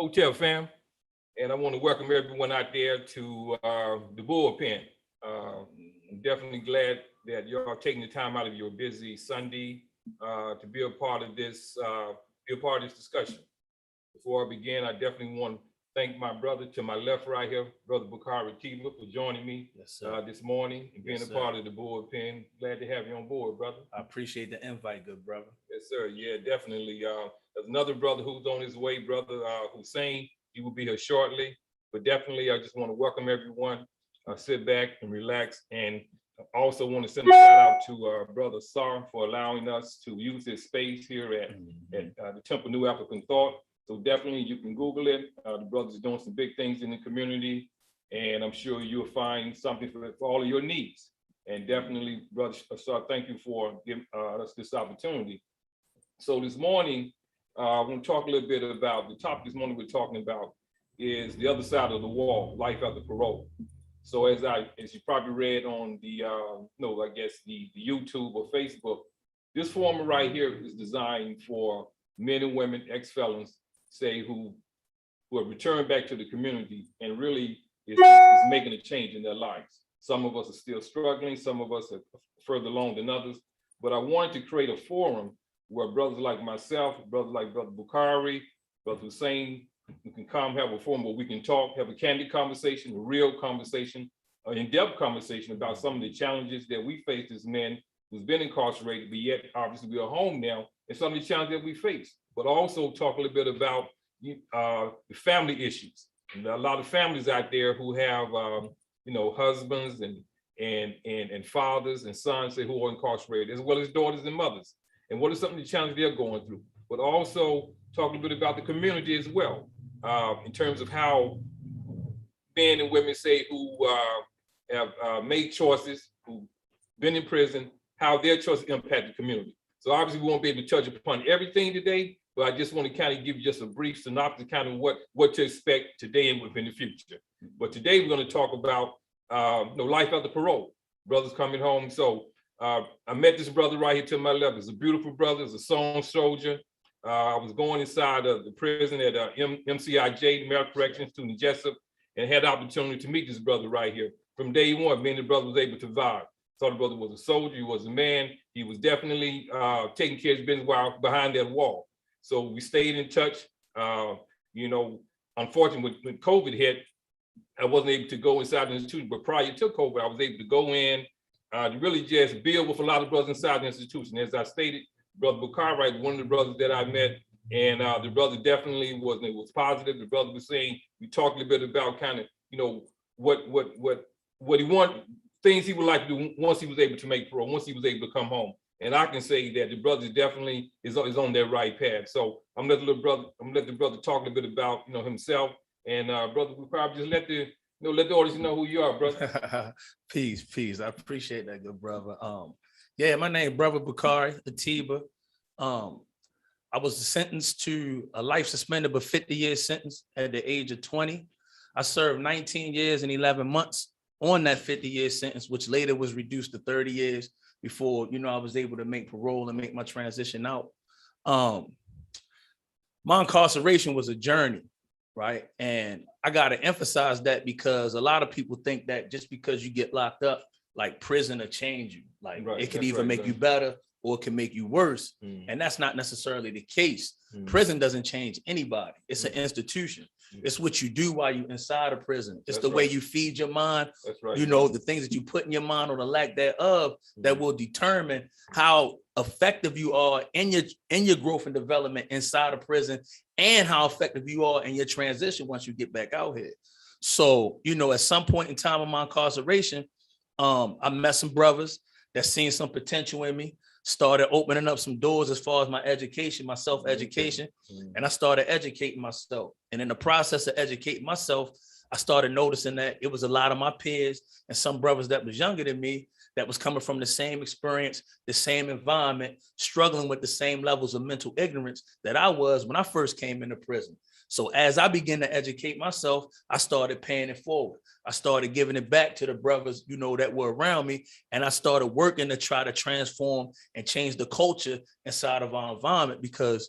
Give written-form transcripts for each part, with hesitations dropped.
Hotel fam, and I want to welcome everyone out there to the bullpen. I'm definitely glad that you're taking the time out of your busy Sunday to be a part of this, discussion. Before I begin, I definitely want to thank my brother to my left right here, Brother Bakari Tiba, for joining me this morning and being a part of the bullpen. Glad to have you on board, brother. I appreciate the invite, good brother. Yes, sir. Yeah, definitely. There's another brother who's on his way, brother Hussein. He will be here shortly. But definitely, I just want to welcome everyone. Sit back and relax. And also want to send a shout out to Brother Sar for allowing us to use his space here at the Temple New African Thought. So definitely you can Google it. The brother's doing some big things in the community. And I'm sure you'll find something for all of your needs. And definitely, Brother Sar, thank you for giving us this opportunity. So this morning, I want to talk a little bit about the topic this morning we're talking about is the other side of the wall, life after parole. So as you probably read on the, the YouTube or Facebook, this format right here is designed for men and women, ex-felons, say who have returned back to the community and really is making a change in their lives. Some of us are still struggling, some of us are further along than others, but I wanted to create a forum where brothers like myself, brothers like Brother Bukhari, Brother Hussein, we can come have a forum where we can talk, have a candid conversation, a real conversation, an in-depth conversation about some of the challenges that we face as men who's been incarcerated, but yet obviously we are home now, and some of the challenges that we face, but also talk a little bit about the family issues. And there are a lot of families out there who have husbands and fathers and sons who are incarcerated, as well as daughters and mothers. And what are some of the challenges they're going through? But also talk a little bit about the community as well, in terms of how men and women say who have made choices, who've been in prison, how their choices impact the community. So obviously we won't be able to touch upon everything today, but I just want to kind of give you just a brief synopsis, kind of what to expect today and within the future. But today we're going to talk about life after parole, brothers coming home. So I met this brother right here to my left. He's a beautiful brother, he's a song soldier. I was going inside of the prison at MCIJ, Maryland Corrections, to Jessup, and had the opportunity to meet this brother right here. From day one, me and the brother was able to vibe. Thought the brother was a soldier, he was a man. He was definitely taking care of his business while behind that wall. So we stayed in touch. Unfortunately, when COVID hit, I wasn't able to go inside the institution, but prior to COVID, I was able to go in to really just build with a lot of brothers inside the institution. As I stated, Brother Bukhari, one of the brothers that I met, and the brother definitely was positive. The brother was saying, we talked a little bit about kind of, what he wanted, things he would like to do once he was able to make parole, once he was able to come home. And I can say that the brother definitely is on that right path. So I'm gonna let the brother talk a little bit about himself. And Brother Bukhari, just let the audience know who you are, brother. Peace. I appreciate that, good brother. My name is Brother Bukhari Atiba. I was sentenced to a life suspended but 50-year sentence at the age of 20. I served 19 years and 11 months on that 50-year sentence, which later was reduced to 30 years before, I was able to make parole and make my transition out. My incarceration was a journey, right? And I got to emphasize that because a lot of people think that just because you get locked up, like prison will change you. Like it could either make you better or it can make you worse. And that's not necessarily the case. Prison doesn't change anybody. It's an institution. It's what you do while you're inside of prison. It's the way you feed your mind. The things that you put in your mind or the lack thereof that will determine how effective you are in your growth and development inside of prison and how effective you are in your transition once you get back out here. So, at some point in time of my incarceration, I met some brothers that seen some potential in me, started opening up some doors as far as my education, my self-education, and I started educating myself. And in the process of educating myself, I started noticing that it was a lot of my peers and some brothers that was younger than me that was coming from the same experience, the same environment, struggling with the same levels of mental ignorance that I was when I first came into prison. So as I began to educate myself, I started paying it forward. I started giving it back to the brothers, that were around me. And I started working to try to transform and change the culture inside of our environment because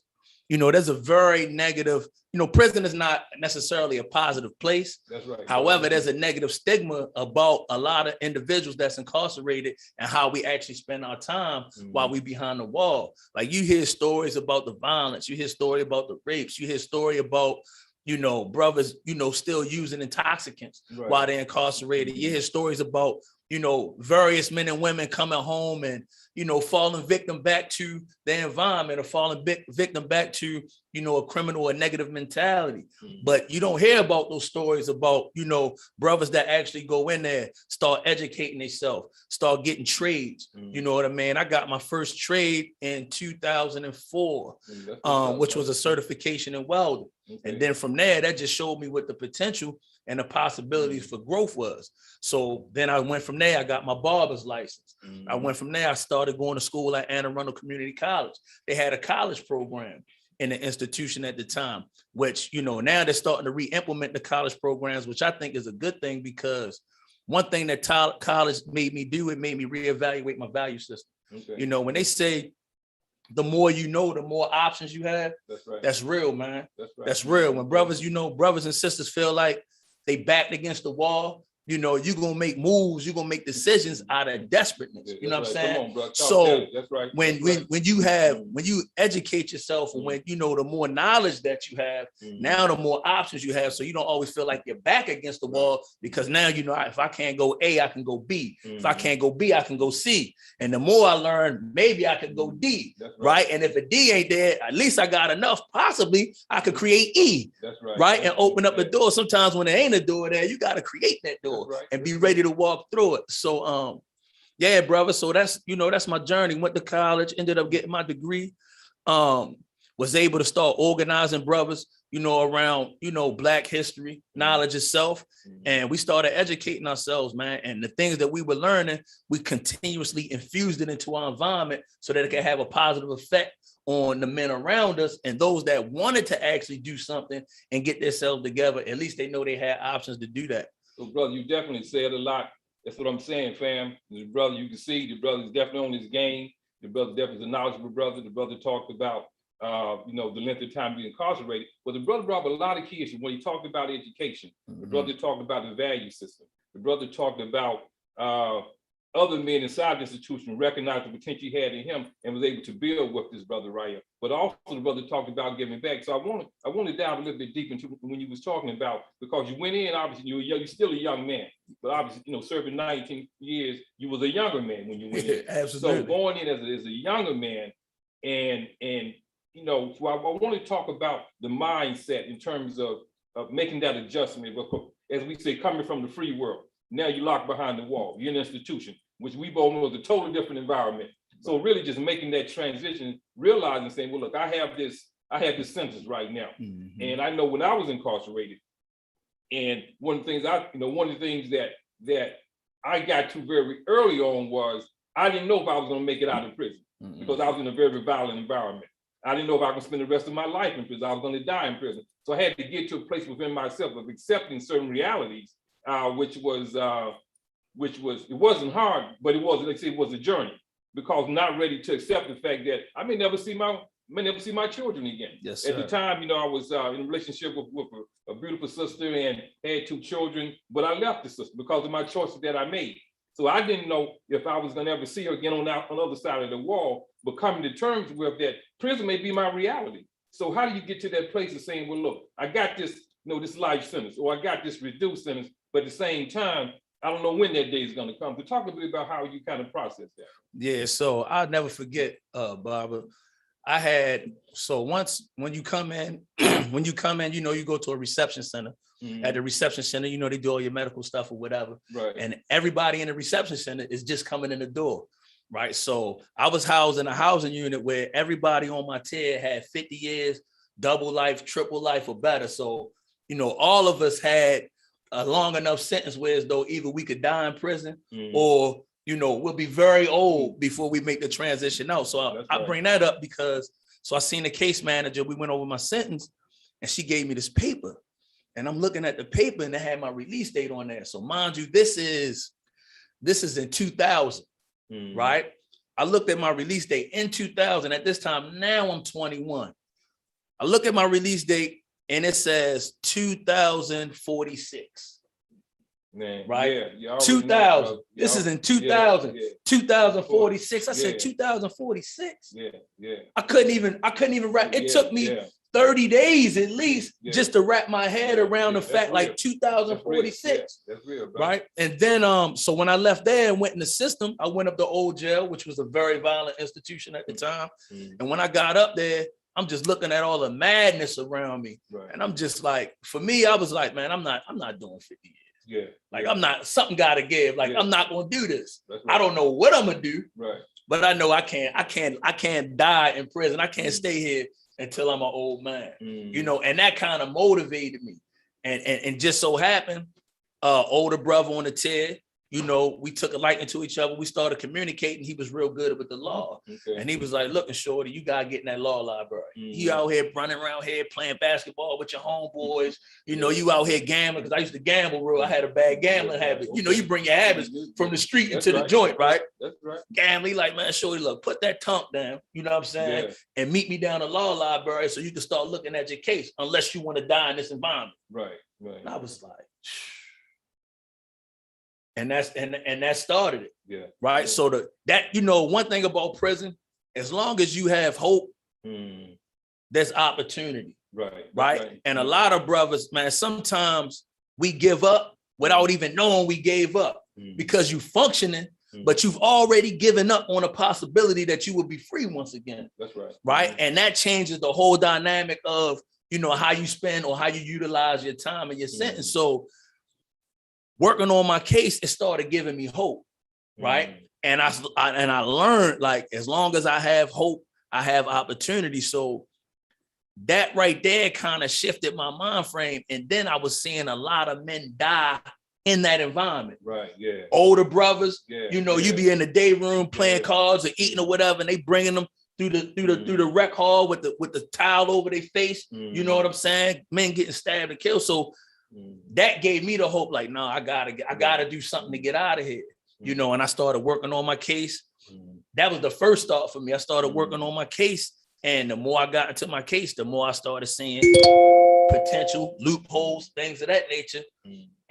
there's a very negative, prison is not necessarily a positive place. That's right. However, there's a negative stigma about a lot of individuals that's incarcerated and how we actually spend our time while we behind the wall. Like you hear stories about the violence, you hear story about the rapes, you hear story about, brothers, still using intoxicants while they're incarcerated. You hear stories about, various men and women coming home and, falling victim back to their environment or falling victim back to, a criminal or negative mentality. But you don't hear about those stories about, brothers that actually go in there, start educating themselves, start getting trades. You know what I mean? I got my first trade in 2004, which was a certification in welding. And then from there, that just showed me what the potential and the possibilities for growth was. So then I went from there, I got my barber's license. I went from there, I started going to school at Anne Arundel Community College. They had a college program in the institution at the time, which, now they're starting to re-implement the college programs, which I think is a good thing, because one thing that college made me do, it made me reevaluate my value system. When they say the more you know, the more options you have, that's real, man. That's real. When brothers, brothers and sisters feel like they backed against the wall, you're going to make moves, you're going to make decisions out of desperateness. You know what I'm saying? So when you educate yourself, and when, the more knowledge that you have, now the more options you have. So you don't always feel like you're back against the wall, because now, if I can't go A, I can go B. If I can't go B, I can go C. And the more I learn, maybe I can go D, right? And if a D ain't there, at least I got enough, possibly I could create E, right? And open up the door. Sometimes when there ain't a door there, you got to create that door. And be ready to walk through it. So yeah, brother. So that's that's my journey. Went to college, ended up getting my degree. Was able to start organizing brothers, around Black history, knowledge itself. And we started educating ourselves, man. And the things that we were learning, we continuously infused it into our environment so that it can have a positive effect on the men around us, and those that wanted to actually do something and get themselves together. At least they know they had options to do that. So, brother, you definitely said a lot. That's what I'm saying, fam. The brother, you can see the brother's definitely on his game. The brother definitely is a knowledgeable brother. The brother talked about, the length of time being incarcerated. But the brother brought up a lot of key issues when he talked about education. The brother talked about the value system. The brother talked about other men inside the institution recognized the potential he had in him and was able to build with this brother right here. But also the brother talked about giving back. So I want to dive a little bit deep into when you was talking about, because you went in, obviously you're still a young man, but obviously, serving 19 years, you was a younger man when you went in. Absolutely. So going in as a younger man, and so I want to talk about the mindset in terms of making that adjustment. As we say, coming from the free world. Now you're locked behind the wall. You're in an institution, which we both know is a totally different environment. So really just making that transition, realizing, saying, well, look, I have this sentence right now. And I know when I was incarcerated, and one of the things that I got to very early on was, I didn't know if I was going to make it out of prison, because I was in a very violent environment. I didn't know if I could spend the rest of my life in prison. I was going to die in prison. So I had to get to a place within myself of accepting certain realities, which was it wasn't hard, but it was a journey, because I'm not ready to accept the fact that I may never see my children again. Yes, at the time, I was in a relationship with a beautiful sister and had 2 children, but I left the sister because of my choices that I made. So I didn't know if I was going to ever see her again on the other side of the wall, but coming to terms with that prison may be my reality. So how do you get to that place of saying, well, look, I got this, this life sentence, or I got this reduced sentence, but at the same time, I don't know when that day is going to come. To talk a bit about how you kind of process that. Yeah, so I'll never forget, Barbara. Once when you come in, you go to a reception center. At the reception center, they do all your medical stuff or whatever. Right. And everybody in the reception center is just coming in the door. Right. So I was housed in a housing unit where everybody on my tier had 50 years, double life, triple life, or better. So, all of us had a long enough sentence where as though either we could die in prison or, we'll be very old before we make the transition out. So I bring that up because, I seen the case manager, we went over my sentence, and she gave me this paper, and I'm looking at the paper, and they had my release date on there. So mind you, this is in 2000, right? I looked at my release date in 2000. At this time, now I'm 21. I look at my release date and it says 2046. Man, right? Yeah, 2000. This is in 2000. 2046. I said 2046. Yeah. I couldn't even wrap. It took me 30 days at least just to wrap my head around the fact like 2046. That's real, bro. Right. And then so when I left there and went in the system, I went up to old jail, which was a very violent institution at the time. And when I got up there, I'm just looking at all the madness around me. Right. And I'm just like, for me, I was like, man, I'm not doing 50 years. Yeah. Like I'm not, something gotta give. Like I'm not gonna do this. Right. I don't know what I'm gonna do. Right. But I know I can't die in prison. I can't stay here until I'm an old man. You know, and that kind of motivated me. And just so happened, older brother on the tier, you know, we took a liking to each other. We started communicating. He was real good with the law. Okay. And he was like, look, shorty, you gotta get in that law library. You out here running around here playing basketball with your homeboys. You know, you out here gambling, because I used to gamble real. I had a bad gambling habit. You know, you bring your habits from the street into the joint, right? That's right. Gambling, like, man, shorty, look, put that tongue down, you know what I'm saying? Yeah. And meet me down the law library so you can start looking at your case, unless you want to die in this environment. Right. And I was like, and that started it. Yeah. Right. Yeah. So that you know, one thing about prison, as long as you have hope, there's opportunity. Right. And a lot of brothers, man, sometimes we give up without even knowing we gave up because you functioning, but you've already given up on a possibility that you will be free once again. That's right. Right. And that changes the whole dynamic of, you know, how you spend or how you utilize your time and your sentence. So working on my case, it started giving me hope, right? And I learned, like, as long as I have hope, I have opportunity. So that right there kind of shifted my mind frame. And then I was seeing a lot of men die in that environment. Right, yeah. Older brothers, you know, you be in the day room playing cards or eating or whatever, and they bringing them through the rec hall with the towel over their face. You know what I'm saying? Men getting stabbed and killed. So that gave me the hope, like, no, I gotta do something to get out of here, you know. And I started working on my case. That was the first start for me. I started working on my case, and the more I got into my case, the more I started seeing potential loopholes, things of that nature.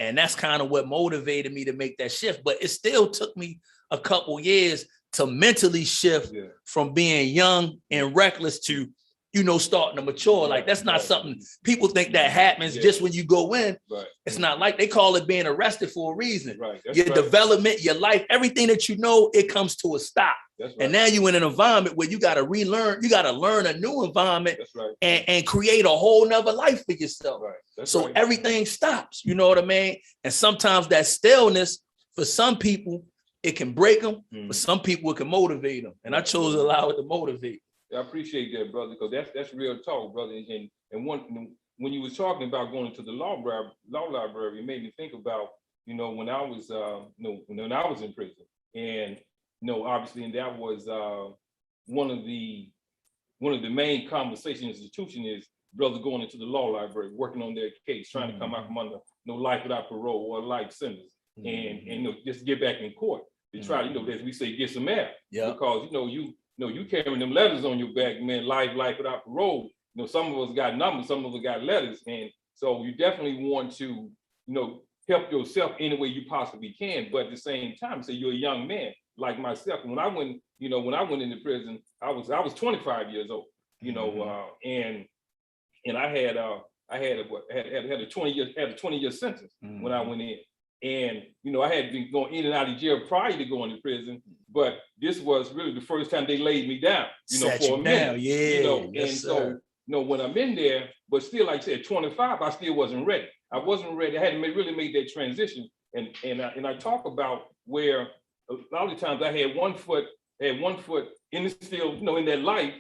And that's kind of what motivated me to make that shift. But it still took me a couple years to mentally shift from being young and reckless to, you know, starting to mature. Like, that's not something people think that happens just when you go in. It's not like, they call it being arrested for a reason. Your development, your life, everything that you know, it comes to a stop. And now you're in an environment where you got to relearn, you got to learn a new environment and create a whole nother life for yourself. So everything stops, you know what I mean? And sometimes that stillness, for some people, it can break them, but some people, it can motivate them. And I chose to allow it to motivate. I appreciate that, brother, because that's real talk, brother. And when you was talking about going to the law library, it made me think about, you know, when I was when I was in prison, and obviously, and that was one of the main conversation institution is brothers going into the law library, working on their case, trying to come out from under life without parole or life sentence, and just get back in court to try, as we say, get some air, because you carrying them letters on your back, man, life without parole. Some of us got numbers, some of us got letters. And so you definitely want to, help yourself any way you possibly can. But at the same time, say you're a young man like myself. And when I went into prison, I was 25 years old, and I had a 20-year sentence when I went in. And, I had been going in and out of jail prior to going to prison, but this was really the first time they laid me down, for a minute, and so, when I'm in there, but still, like I said, 25, I still wasn't ready. I wasn't ready. I hadn't really made that transition. And I talk about where a lot of times I had one foot in the still, in that life,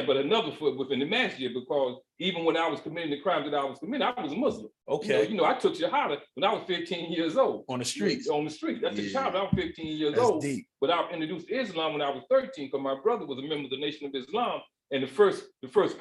but another foot within the masjid, because even when I was committing the crimes that I was committing, I was a Muslim. Okay. I took shahada when I was 15 years old. On the streets. On the street. I took shahada when I was 15 years old. Deep. But I introduced Islam when I was 13, because my brother was a member of the Nation of Islam. And the first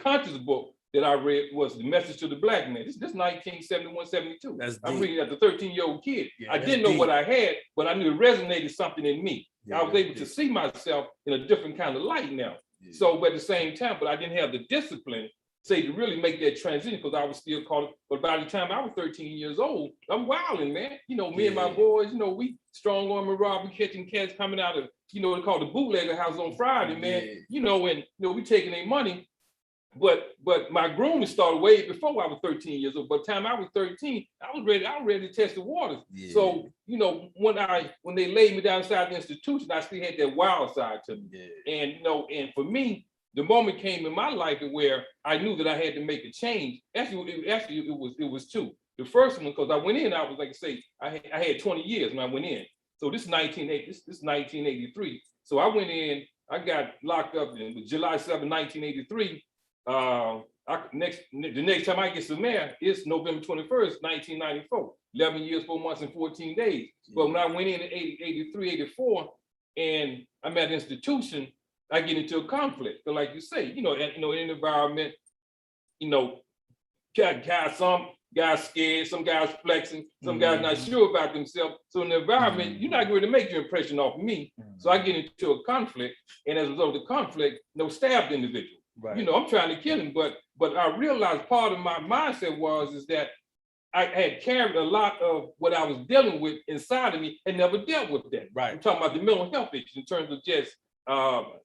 conscious book that I read was The Message to the Black Man. This 1971, 72. I'm reading as a 13-year-old kid. I didn't know what I had, but I knew it resonated something in me. I was able to see myself in a different kind of light now. So, but at the same time, but I didn't have the discipline say to really make that transition, because I was still caught up. But by the time I was 13 years old, I'm wilding, man. You know, me and my boys, you know, we strong arm and robbery, catching cats coming out of, you know, they call the bootlegger house on Friday, man. You know, and you know, we taking their money. But my grooming started way before I was 13 years old. By the time I was 13, I was ready to test the waters. So, you know, when they laid me down inside the institution, I still had that wild side to me. And you know, and for me, the moment came in my life where I knew that I had to make a change. Actually, it was two. The first one, because I went in, I was like I say, I had 20 years when I went in. So this is 1983. So I went in, I got locked up in July 7, 1983. The next time I get some mail is November 21st, 1994, 11 years, 4 months, and 14 days. But when I went in 83, 84, and I'm at an institution, I get into a conflict. So like you say, you know, in an environment, you know, some guys scared, some guys flexing, some guys not sure about themselves. So in the environment, you're not going to make your impression off of me. So I get into a conflict, and as a result of the conflict, no stabbed individual. Right. You know, I'm trying to kill him, but I realized part of my mindset is that I had carried a lot of what I was dealing with inside of me and never dealt with that. Right. I'm talking about the mental health issues in terms of just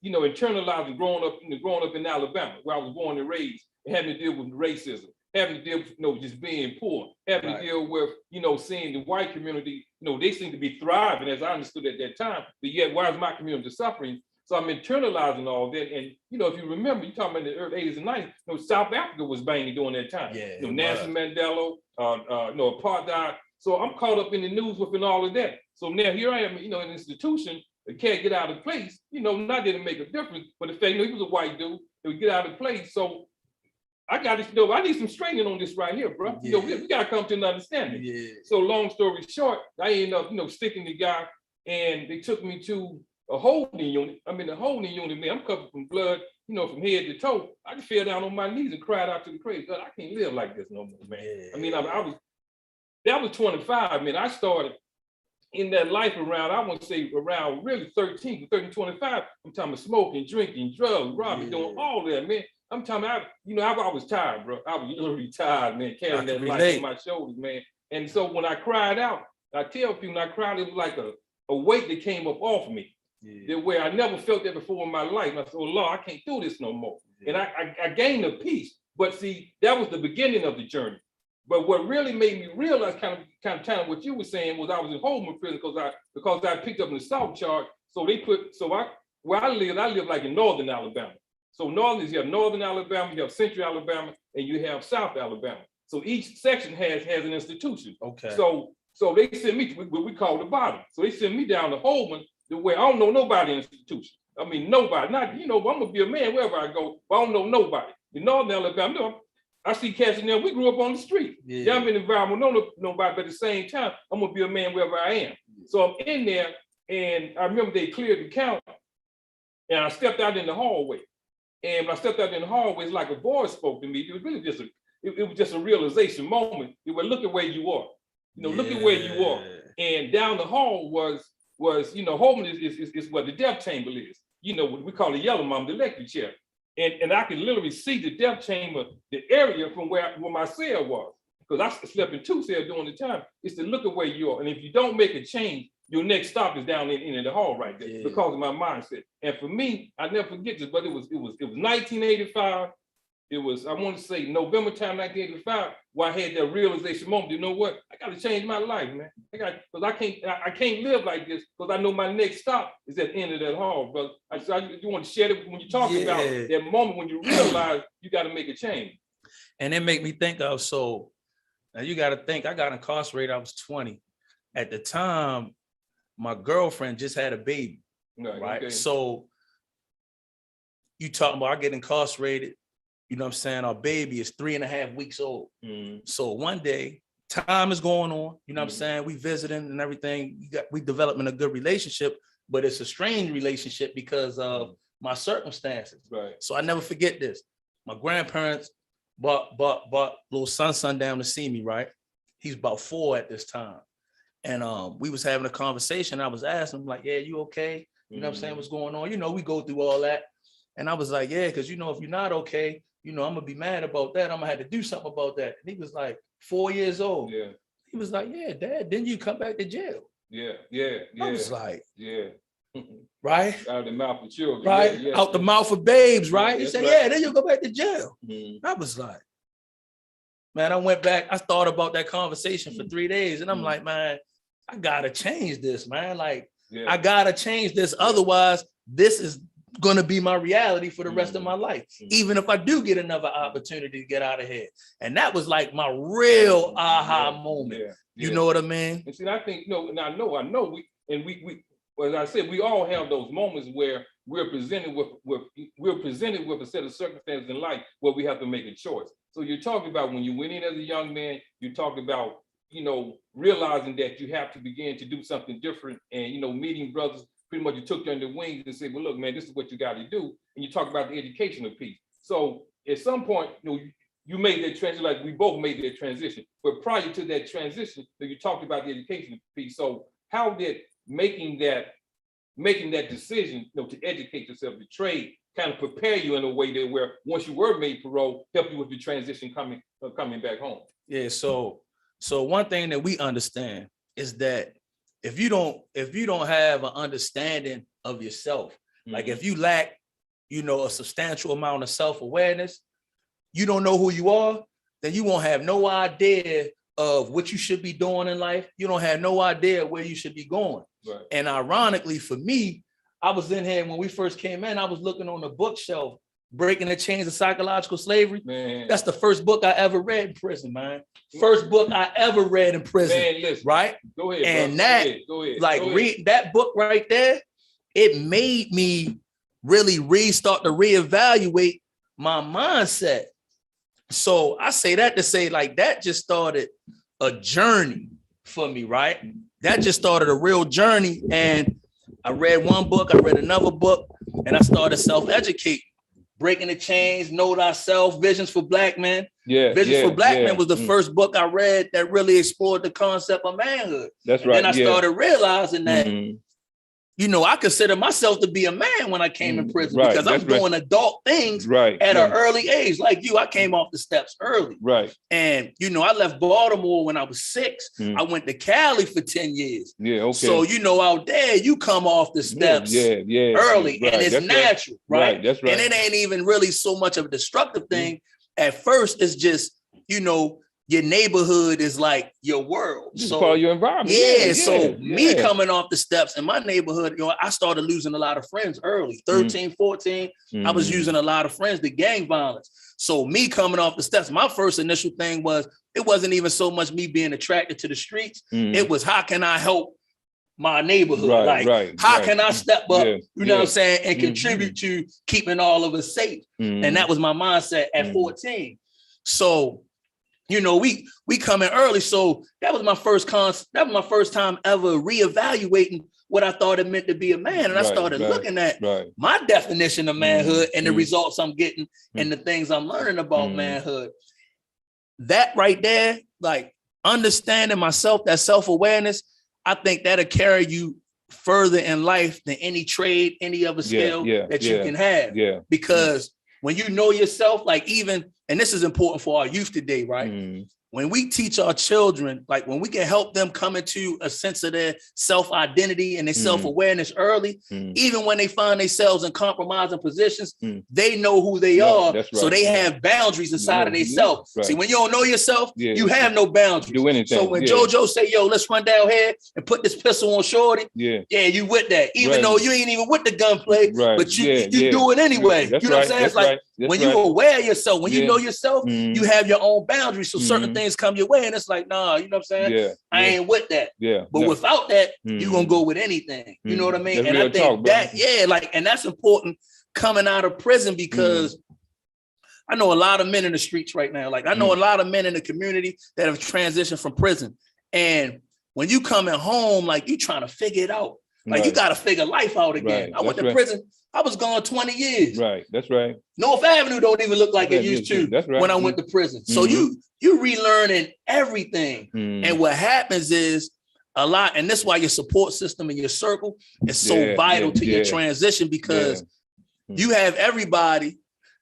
you know, internalizing growing up in Alabama, where I was born and raised, and having to deal with racism, having to deal with, you know, just being poor, having to deal with, you know, seeing the white community, you know, they seem to be thriving as I understood at that time, but yet why is my community suffering? So I'm internalizing all that. And, you know, if you remember, you're talking about in the early 80s and 90s, you know, South Africa was banging during that time. You know, Nelson Mandela, you know, apartheid. So I'm caught up in the news within all of that. So now here I am, you know, in an institution, the cat get out of place, you know, not didn't make a difference, but the fact, you know, he was a white dude, he would get out of place. So I got to, you know, I need some straightening on this right here, bro. You know, we got to come to an understanding. So long story short, I ended up, you know, sticking the guy, and they took me to a holding unit. I'm in the holding unit, man. I'm covered from blood, you know, from head to toe. I just fell down on my knees and cried out to the crazy God, I can't live like this no more, man. I mean, that was 25, man. I started in that life around, I want to say around really 13, 25. I'm talking about smoking, drinking, drugs, robbing, doing all that, man. I'm talking about, you know, I was tired, bro. I was literally tired, man, carrying that life on my shoulders, man. And so when I cried out, I tell people when I cried, it was like a weight that came up off of me. That where I never felt that before in my life. And I said, oh Lord, I can't do this no more. And I gained a peace. But see, that was the beginning of the journey. But what really made me realize kind of what you were saying was I was in Holman prison because I picked up in the South charge. So where I live like in Northern Alabama. So you have Northern Alabama, you have Central Alabama, and you have South Alabama. So each section has an institution. Okay. So they sent me to what we call the bottom. So they sent me down to Holman, where I don't know nobody in the institution. I mean, nobody. Not, you know, I'm gonna be a man wherever I go, but I don't know nobody. In Northern Alabama, you know, I see cats in there. We grew up on the street. Yeah, I'm in an environment, don't know nobody, but at the same time, I'm gonna be a man wherever I am. So I'm in there, and I remember they cleared the count, and I stepped out in the hallway. And when I stepped out in the hallway, it's like a voice spoke to me. It was really just a realization moment. It was, look at where you are. You know, look at where you are. And down the hall was you know, Holman is what the death chamber is. You know, what we call the yellow mom, the electric chair. And I could literally see the death chamber, the area from where my cell was. Because I slept in 2 cells during the time. It's to look at where you are. And if you don't make a change, your next stop is down in the hall right there because of my mindset. And for me, I never forget this, but it was 1985. It was, I want to say November time, 1985, where I had that realization moment. You know what? I got to change my life, man. Because I can't live like this because I know my next stop is at the end of that hall, brother. So I just want to share it when you talk about that moment when you realize you got to make a change. And it make me think of, so now you got to think, I got incarcerated, I was 20. At the time, my girlfriend just had a baby, right? Okay. So you talking about I get incarcerated, you know what I'm saying? Our baby is 3.5 weeks old. So one day, time is going on, you know what I'm saying? We visiting and everything. We developing a good relationship, but it's a strange relationship because of my circumstances. Right. So I never forget this. My grandparents brought little son down to see me, right? He's about 4 at this time. And we was having a conversation. I was asking him like, yeah, you okay? You know what I'm saying? What's going on? You know, we go through all that. And I was like, yeah, because, you know, if you're not okay, I'm gonna be mad about that. I'm gonna have to do something about that. And he was like 4 years old. Yeah. He was like, yeah, Dad, didn't you come back to jail? Yeah. I was like, yeah. Right? Out of the mouth of children. Right? Yeah, Out the mouth of babes, right? He said, right. yeah, then you go back to jail. I was like, man, I went back. I thought about that conversation for 3 days. And I'm like, man, I gotta change this, man. Like, I gotta change this. Otherwise, this is gonna be my reality for the rest of my life. Even if I do get another opportunity to get out of here. And that was like my real aha moment. You know what I mean? And see, I think, and I know we as I said, we all have those moments where we're presented with a set of circumstances in life where we have to make a choice. So you're talking about when you went in as a young man, you talked about, realizing that you have to begin to do something different, and, meeting brothers, pretty much you took you under the wings and said, well, look, man, this is what you got to do. And you talk about the educational piece. So at some point, you made that transition, like we both made that transition. But prior to that transition, you talked about the educational piece. So how did making that decision, to educate yourself, to trade, kind of prepare you in a way that where once you were made parole, help you with the transition coming back home? Yeah. So one thing that we understand is that if you don't have an understanding of yourself, like if you lack, a substantial amount of self-awareness, you don't know who you are, then you won't have no idea of what you should be doing in life. You don't have no idea where you should be going. Right. And ironically for me, I was in here when we first came in, I was looking on the bookshelf, Breaking the Chains of Psychological Slavery. Man. That's the first book I ever read in prison, man. First book I ever read in prison. Man, listen, right? Go ahead. And bro. Read that book right there, it made me really restart to reevaluate my mindset. So I say that to say, like, that just started a journey for me, right? That just started a real journey. And I read one book, I read another book, and I started self-educating. Breaking the Chains, Know Thyself, Visions for Black Men. Visions for Black Men was the first book I read that really explored the concept of manhood. That's right. And then I started realizing that, I consider myself to be a man when I came in prison because I'm doing adult things at an early age. Like you, I came off the steps early. Right. And, I left Baltimore when I was 6. I went to Cali for 10 years. Yeah. Okay. So, out there, you come off the steps early and it's natural. Right. That's right. And it ain't even really so much of a destructive thing. At first, it's just, your neighborhood is like your world. So part of your environment. So me coming off the steps in my neighborhood, I started losing a lot of friends early, 13, 14. I was using a lot of friends to gang violence. So me coming off the steps, my first initial thing was, it wasn't even so much me being attracted to the streets. It was, how can I help my neighborhood? How can I step up, you know what I'm saying, and contribute to keeping all of us safe? And that was my mindset at 14. So, we come in early. So that was my first time ever reevaluating what I thought it meant to be a man. And I started looking at my definition of manhood and the results I'm getting and the things I'm learning about manhood. That right there, like understanding myself, that self-awareness, I think that'll carry you further in life than any trade, any other skill that you can have. Because when you know yourself, like even, and this is important for our youth today, right? When we teach our children, like when we can help them come into a sense of their self-identity and their self-awareness early, even when they find themselves in compromising positions, they know who they are. Right. So they have boundaries inside of themselves. Right. See, when you don't know yourself, you have no boundaries. Do anything. So when JoJo say, yo, let's run down here and put this pistol on Shorty, you with that. Even though you ain't even with the gunplay, but you do it anyway. You know what I'm saying? It's like when you're aware of yourself, when you know yourself, you have your own boundaries. So certain things come your way and it's like, nah, you know what I'm saying? I ain't with that. But without that, you're gonna go with anything. You know what I mean? That's, and I think that, and that's important coming out of prison because I know a lot of men in the streets right now. Like I know a lot of men in the community that have transitioned from prison. And when you coming home, like you trying to figure it out. Like you got to figure life out again. I went to prison. I was gone 20 years. Right. That's right. North Avenue don't even look like it used to when I went to prison. So you relearning everything. And what happens is a lot, and that's why your support system and your circle is so vital to your transition because you have everybody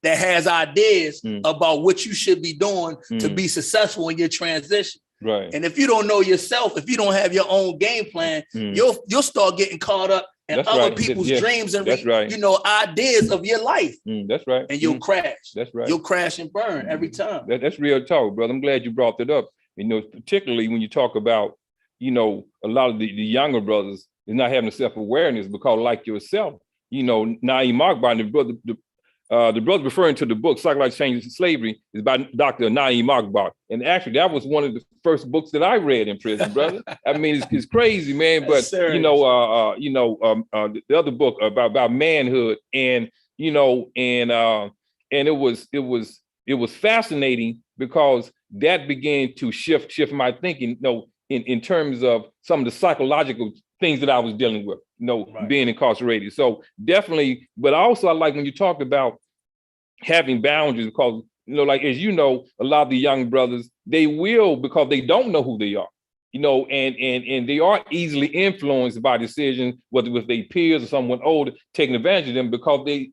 that has ideas about what you should be doing to be successful in your transition. Right. And if you don't know yourself, if you don't have your own game plan, you'll start getting caught up in other people's dreams and ideas of your life. That's right. And you'll crash. That's right. You'll crash and burn every time. That's real talk, brother. I'm glad you brought that up. Particularly when you talk about, a lot of the younger brothers is not having self-awareness because, like yourself, Naeem Akbar, the brother referring to the book Psychological Changes in Slavery is by Dr. Naeem Akbar, and actually that was one of the first books that I read in prison, brother. I mean, it's crazy, man. But the other book about manhood, and it was fascinating because that began to shift my thinking, in terms of some of the psychological things that I was dealing with, being incarcerated. So definitely, but also I like when you talk about having boundaries, because, like, as a lot of the young brothers, they will, because they don't know who they are, and they are easily influenced by decisions, whether with their peers or someone older taking advantage of them, because they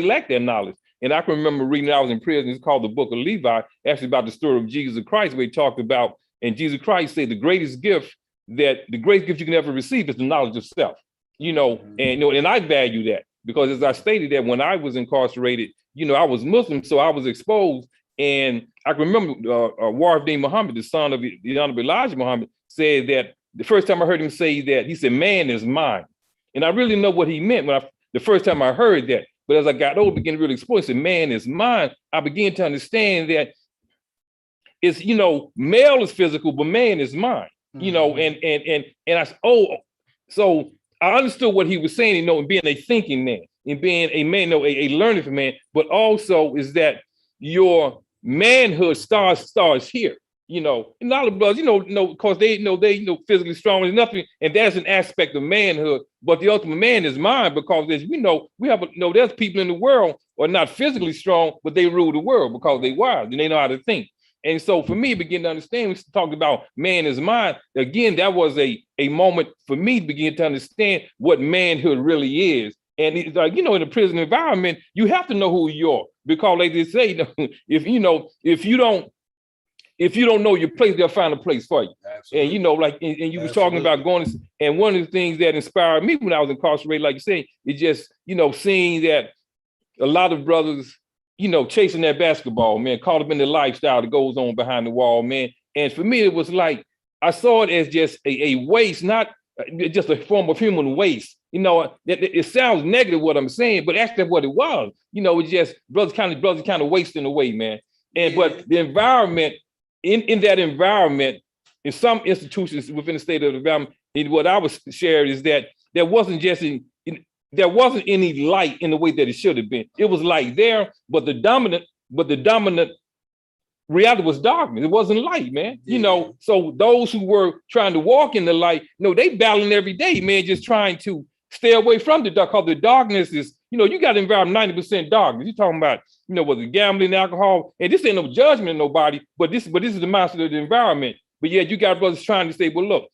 lack that knowledge. And I can remember reading, I was in prison, it's called the Book of Levi, actually about the story of Jesus Christ, where he talked about, and Jesus Christ said the greatest gift you can ever receive is the knowledge of self, and I value that, because as I stated that when I was incarcerated, I was Muslim, so I was exposed. And I can remember Warif Deen Muhammad, the son of the Honorable Elijah Muhammad, said that the first time I heard him say that, he said, "Man is mine." And I really know what he meant the first time I heard that. But as I got older, began to really explore, he said, "Man is mine." I began to understand that it's, male is physical, but man is mine. And I said, so I understood what he was saying, and being a thinking man, and being a man, a learning man, but also is that your manhood starts here. And a lot of brothers, because they physically strong and nothing, and that's an aspect of manhood. But the ultimate man is mine, because as we have there's people in the world who are not physically strong, but they rule the world because they wise and they know how to think. And so for me, begin to understand, we talked about man is mine. Again, that was a moment for me to begin to understand what manhood really is. And it's like, in the prison environment, you have to know who you are, because like they say, if you don't know your place, they'll find a place for you. Absolutely. And you were talking about going, and one of the things that inspired me when I was incarcerated, like you say, is just, seeing that a lot of brothers, chasing that basketball, man, caught up in the lifestyle that goes on behind the wall, man. And for me, it was like, I saw it as just a waste, not just a form of human waste. It sounds negative what I'm saying, but actually what it was, it's just brothers kind of wasting away, man. But the environment, in that environment, in some institutions within the state of the environment, what I was sharing is that there wasn't any light in the way that it should have been. It was light there, but the dominant reality was darkness. It wasn't light, man. So those who were trying to walk in the light, they battling every day, man, just trying to stay away from the dark, because the darkness is, you got to environment 90% darkness. You're talking about, whether gambling, alcohol, and this ain't no judgment of nobody, but this is the mindset of the environment. But yeah, you got brothers trying to say, well, look,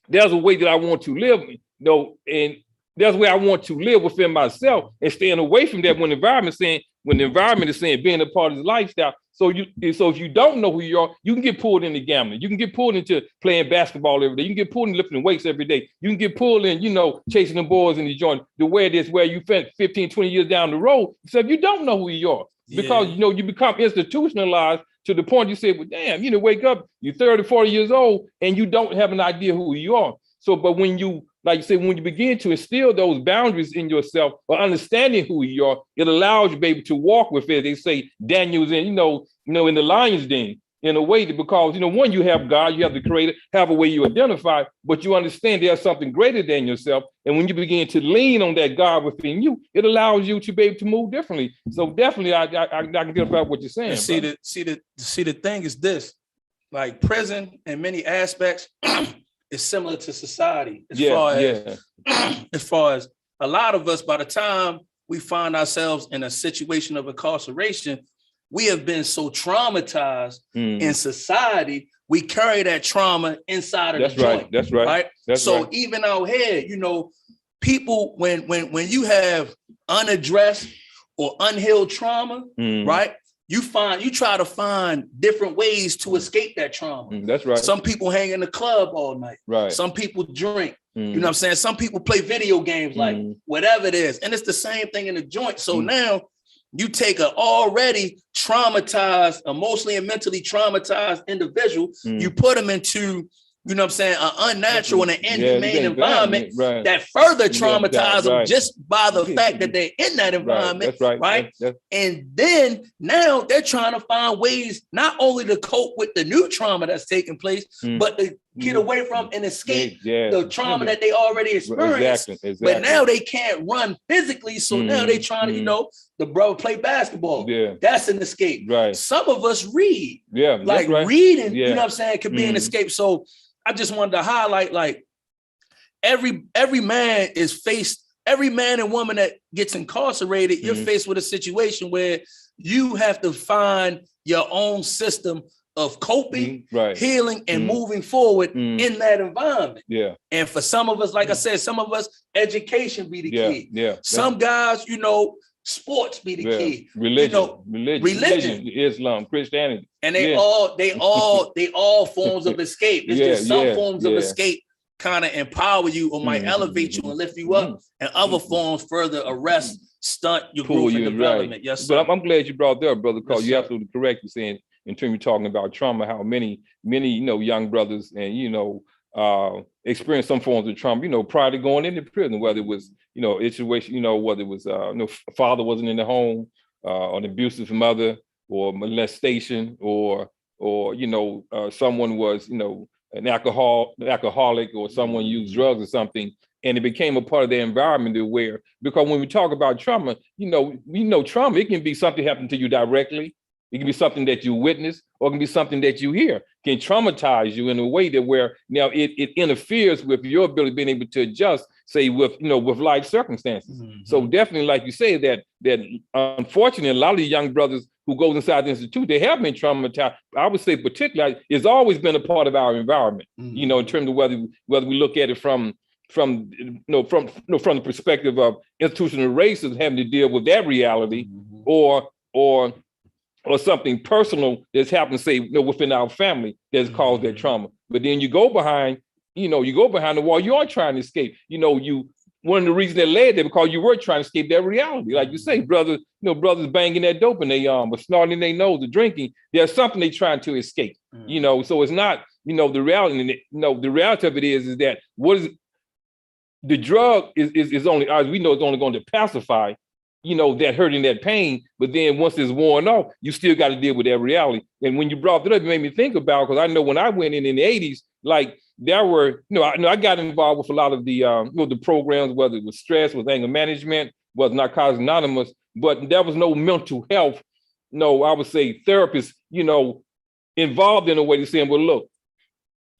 there's a way that I want to live, and there's a way I want to live within myself, and staying away from that when the environment is saying being a part of the lifestyle. So if you don't know who you are, you can get pulled into gambling. You can get pulled into playing basketball every day. You can get pulled in lifting weights every day. You can get pulled in, chasing the boys in the joint, the way this, where you spent 15, 20 years down the road. So if you don't know who you are, because, you become institutionalized to the point you say, well, damn, wake up, you're 30, 40 years old, and you don't have an idea who you are. So, but when you, like you say, when you begin to instill those boundaries in yourself, or understanding who you are, it allows you, baby, to walk with it. They say Daniel's in, in the lion's den, in a way that, because, one, you have God, you have the creator, have a way you identify, but you understand there's something greater than yourself. And when you begin to lean on that God within you, it allows you to be able to move differently. So definitely, I can get about what you're saying. See, the thing is this, like prison in many aspects is similar to society as far as a lot of us, by the time we find ourselves in a situation of incarceration, we have been so traumatized in society, we carry that trauma inside of the joint. That's right. So even out here, people, when you have unaddressed or unhealed trauma, right? You try to find different ways to escape that trauma. That's right. Some people hang in the club all night. Right. Some people drink. You know what I'm saying? Some people play video games, like whatever it is. And it's the same thing in the joint. So now you take an already traumatized, emotionally and mentally traumatized individual, you put them into, you know what I'm saying, an unnatural and an inhumane environment that further traumatize them just by the fact that they're in that environment, right? And then now they're trying to find ways not only to cope with the new trauma that's taking place, but to get away from and escape the trauma that they already experienced. But now they can't run physically, so now they trying to, you know, the brother play basketball. That's an escape. Some of us read. Like reading, you know what I'm saying, could be an escape. So I just wanted to highlight, like, every man and woman that gets incarcerated, you're faced with a situation where you have to find your own system of coping, healing, and moving forward in that environment. And for some of us, like I said, some of us, education be the key. Some guys, you know, sports be the key. Religion, Islam, Christianity. And they all forms of escape. It's just some forms of escape kind of empower you or might elevate you and lift you up, and other forms further arrest, stunt your growth and development. Yes, sir. But I'm glad you brought that up, brother, because you're absolutely correct. You're saying, in terms of talking about trauma, how many you know, young brothers and, you know, experience some forms of trauma, you know, prior to going into prison, whether it was, you know, a situation, you know, whether it was you know, father wasn't in the home, an abusive mother, or molestation, or you know, someone was, you know, an alcoholic, or someone used drugs or something, and it became a part of their environment to where, because when we talk about trauma, you know, trauma, it can be something happened to you directly. It can be something that you witness, or it can be something that you hear, can traumatize you in a way that where now it interferes with your ability being able to adjust, say with, you know, with life circumstances. So definitely, like you say, that unfortunately, a lot of the young brothers who goes inside the institute, they have been traumatized. I would say particularly, it's always been a part of our environment, you know, in terms of whether we look at it from the perspective of institutional racism, having to deal with that reality, or something personal that's happened, say, you know, within our family that's caused that trauma. But then you go behind the wall, you are trying to escape. You know, one of the reasons that led there, because you were trying to escape that reality. Like you say, brothers banging that dope in their arm, or snorting their nose, or drinking. There's something they're trying to escape. You know, so it's not, you know, the reality. The reality of it is that the drug is only, as we know, it's only going to pacify, you know, that hurt and that pain. But then once it's worn off, you still got to deal with that reality. And when you brought it up, it made me think about, because I know when I went in the 80s, like, there were, you know, I got involved with a lot of the, you know, the programs, whether it was stress, was anger management, was Narcotics Anonymous, but there was no mental health, no, I would say therapists, you know, involved in a way to saying, well, look,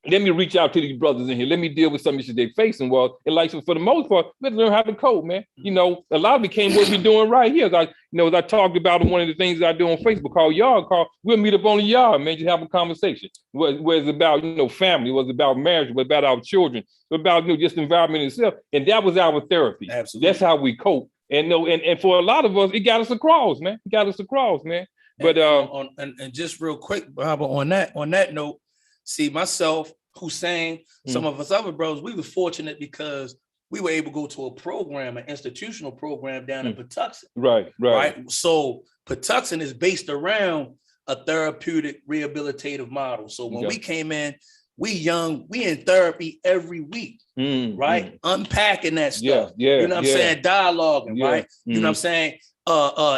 let me reach out to these brothers in here. Let me deal with some issues they're facing. Well, and like, so for the most part, let's learn how to cope, man. You know, a lot of it came what we're doing right here. As I talked about one of the things I do on Facebook called Yard Call. We'll meet up on the yard, man, just have a conversation. Where it's about, you know, family, was about marriage, was about our children, about, you know, just the environment itself. And that was our therapy. Absolutely. That's how we cope. And and for a lot of us, it got us across, man. But and just real quick, Bob, on that note, see, myself, Hussein, some of us other brothers, we were fortunate because we were able to go to a program, an institutional program down in Patuxent. Right. So Patuxent is based around a therapeutic rehabilitative model. So when we came in, we in therapy every week, right? Unpacking that stuff. You know what I'm saying? Dialoguing, right? You know what I'm saying?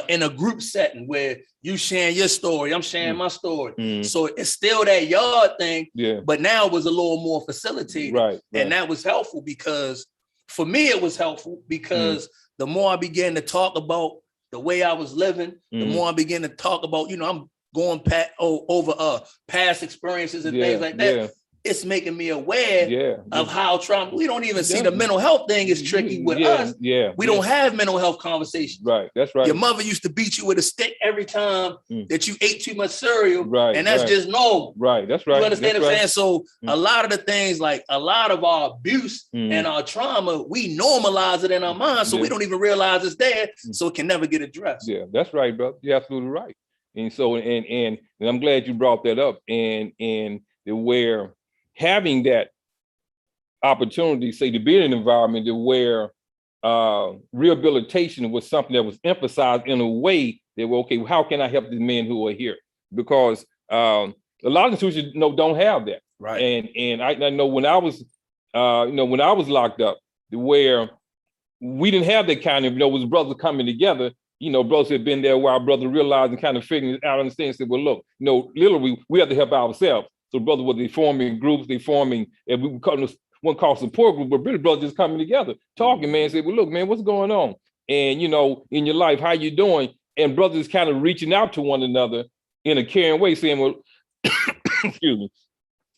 In a group setting where you sharing your story, I'm sharing my story. So it's still that yard thing, but now it was a little more facilitated. Right. And that was helpful because, for me, it was helpful because the more I began to talk about the way I was living, the more I began to talk about, you know, I'm going over past experiences and things like that. it's making me aware of how trauma. We don't even see the mental health thing is tricky with us. We don't have mental health conversations. Right. That's right. Your mother used to beat you with a stick every time that you ate too much cereal. Right. And that's just normal. Right. That's right. You understand what I'm saying? So a lot of the things, like a lot of our abuse and our trauma, we normalize it in our mind. So we don't even realize it's there. So it can never get addressed. Yeah, that's right, brother. You're absolutely right. And so, and I'm glad you brought that up. And where having that opportunity, say, to be in an environment where rehabilitation was something that was emphasized in a way that, well, okay, how can I help the men who are here? Because a lot of institutions don't have that. Right. And I know when I was, when I was locked up, where we didn't have that kind of, was brothers coming together. Brothers had been there while brother realized and kind of figuring it out, understand, said, well, look, literally, we have to help ourselves. So brothers were forming groups, and we call them one called support group, but really brothers just coming together, talking, man, say, well, look, man, what's going on? And, in your life, how you doing? And brothers kind of reaching out to one another in a caring way, saying, well, excuse me,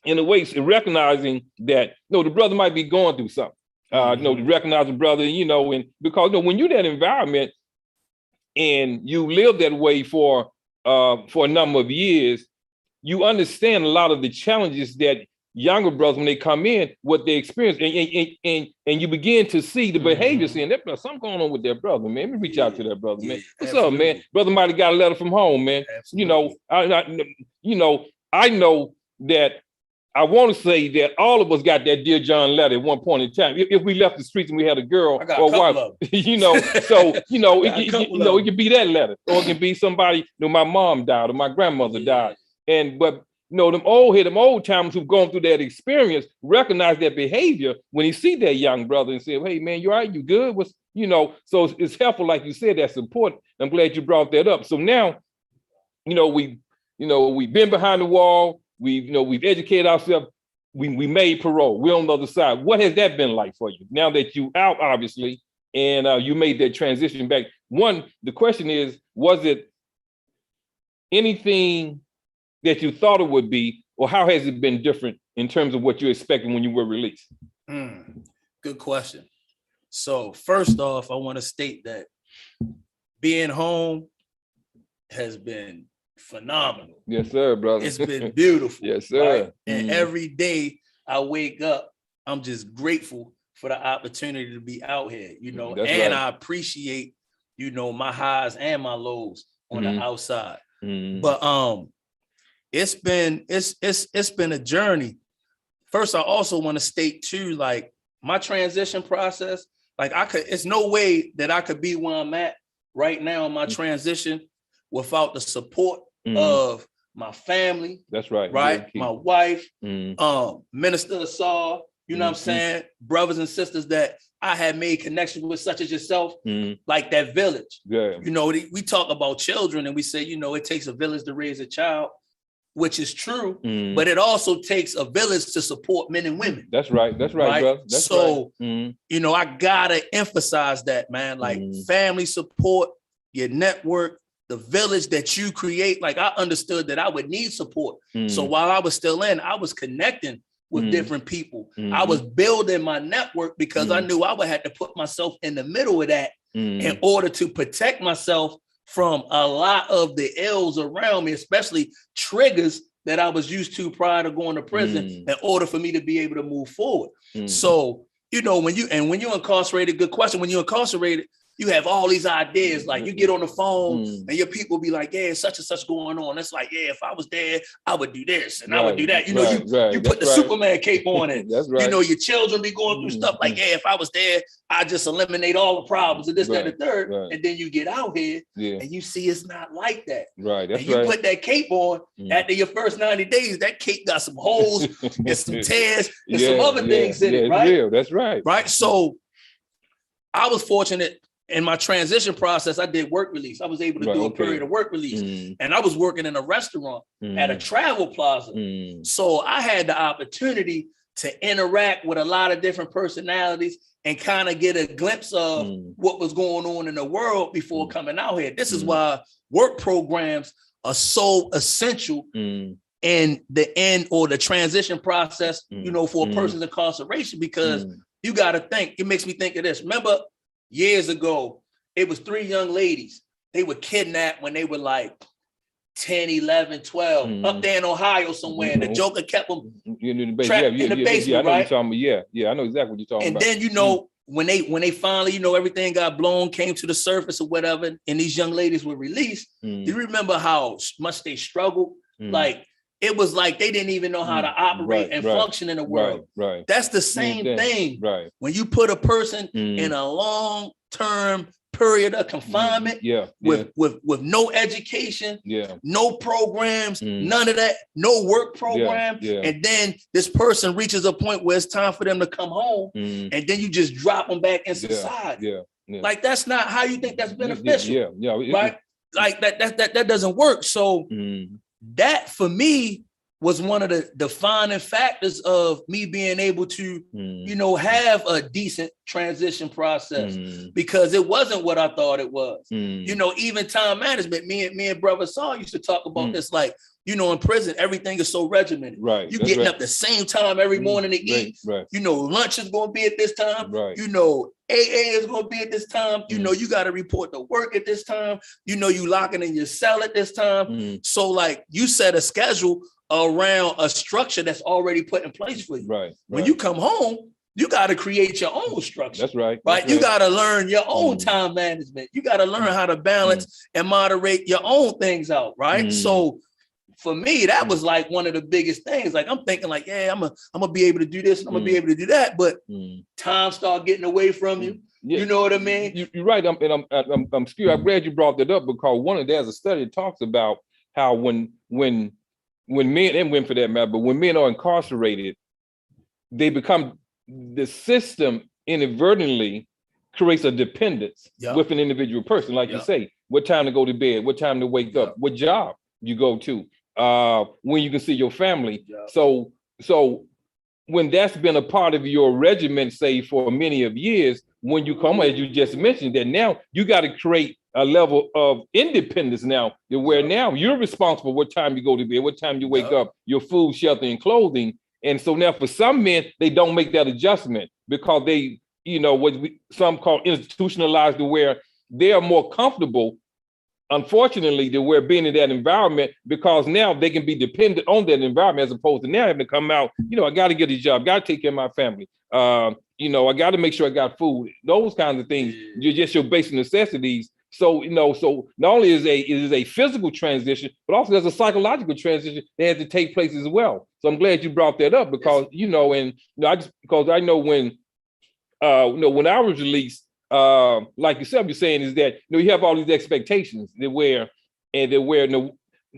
in a way, recognizing that, the brother might be going through something. To recognize the brother, and because when you're in that environment and you live that way for a number of years, you understand a lot of the challenges that younger brothers, when they come in, what they experience, and you begin to see the behavior, saying that something going on with that brother, man. Let me reach out to that brother, man. What's up, man? Brother might have got a letter from home, man. I know that I want to say that all of us got that Dear John letter at one point in time. If we left the streets and we had a girl or wife, so it could be that letter, or it can be somebody. My mom died or my grandmother died, but them old timers who've gone through that experience recognize that behavior when you see that young brother and say, hey man, you all right? You good? So it's helpful, like you said, that support. I'm glad you brought that up. So now, we've been behind the wall. We've educated ourselves. We made parole. We're on the other side. What has that been like for you now that you out, obviously, and you made that transition back? The question is, was it anything that you thought it would be, or how has it been different in terms of what you expected when you were released? Good question. So first off, I want to state that being home has been phenomenal. Yes, sir, brother. It's been beautiful. Yes, sir. Right? And every day I wake up, I'm just grateful for the opportunity to be out here, That's and right. I appreciate, my highs and my lows on the outside. But it's been a journey. First, I also want to state too, like my transition process, it's no way that I could be where I'm at right now in my transition without the support of my family. That's right. Right. My wife, Minister Asar, what I'm saying? Brothers and sisters that I had made connections with, such as yourself, like that village. Yeah. We talk about children and we say, it takes a village to raise a child, which is true, but it also takes a village to support men and women. That's right. That's right, brother. That's right. I gotta emphasize that, man. Like family support, your network, the village that you create. Like I understood that I would need support. So while I was still in, I was connecting with different people. I was building my network because I knew I would have to put myself in the middle of that in order to protect myself from a lot of the ills around me, especially triggers that I was used to prior to going to prison in order for me to be able to move forward. So, when you're incarcerated, good question, when you're incarcerated, you have all these ideas, like you get on the phone and your people be like, yeah, such and such going on. It's like, yeah, if I was there, I would do this and I would do that. You put the Superman cape on it. That's right. Your children be going through stuff like, yeah, if I was there, I just eliminate all the problems and this, that, and the third. Right. And then you get out here and you see it's not like that. Right. That's and you put that cape on after your first 90 days, that cape got some holes and some tears and some other things in it, right? Real. That's right. Right. So I was fortunate. In my transition process, I did work release. I was able to do a period of work release. And I was working in a restaurant at a travel plaza. So I had the opportunity to interact with a lot of different personalities and kind of get a glimpse of what was going on in the world before coming out here. This is why work programs are so essential in the end or the transition process, for a person's incarceration, because you got to think, it makes me think of this. Remember years ago, it was 3 young ladies. They were kidnapped when they were like 10, 11, 12, up there in Ohio somewhere. The Joker kept them trapped in the basement, right? I know exactly what you're talking about. And then, when they finally, everything got blown, came to the surface or whatever, and these young ladies were released, do you remember how much they struggled? Like, it was like they didn't even know how to operate and function in the world. Right. That's the same thing. Right. When you put a person in a long-term period of confinement with no education, no programs, none of that, no work program. And then this person reaches a point where it's time for them to come home, and then you just drop them back in society. Like, that's not how you think that's beneficial. Right? Like that doesn't work. So that for me was one of the defining factors of me being able to, have a decent transition process, because it wasn't what I thought it was. Even time management, me and Brother Saul used to talk about this, like, in prison, everything is so regimented. Right. You're getting up the same time every morning to eat. Right. Lunch is going to be at this time. Right. AA is going to be at this time. You got to report to work at this time. You locking in your cell at this time. So, like, you set a schedule around a structure that's already put in place for you. Right. When you come home, you got to create your own structure. That's right. Right. You got to learn your own time management. You got to learn how to balance and moderate your own things out. Right. So for me, that was like one of the biggest things. Like, I'm thinking like, I'm gonna be able to do this and I'm gonna be able to do that. But time start getting away from you. Yeah. You know what I mean? You're right. I'm scared. I'm glad you brought that up, because there's a study that talks about how when men and women for that matter, but when men are incarcerated, they become, the system inadvertently creates a dependence with an individual person. Like you say, what time to go to bed, what time to wake up, what job you go to, when you can see your family. So when that's been a part of your regimen, say for many of years, when you come, as you just mentioned, that now you got to create a level of independence now, where now you're responsible what time you go to bed, what time you wake up, your food, shelter, and clothing. And so now for some men, they don't make that adjustment because they, what some call institutionalized, to where they are more comfortable, unfortunately, to where being in that environment, because now they can be dependent on that environment, as opposed to now having to come out, I got to get a job, got to take care of my family. I got to make sure I got food, those kinds of things. You're just your basic necessities. So, so not only is a physical transition, but also there's a psychological transition that has to take place as well. So I'm glad you brought that up, because, because I know when I was released, like yourself, you're saying is that, you have all these expectations that where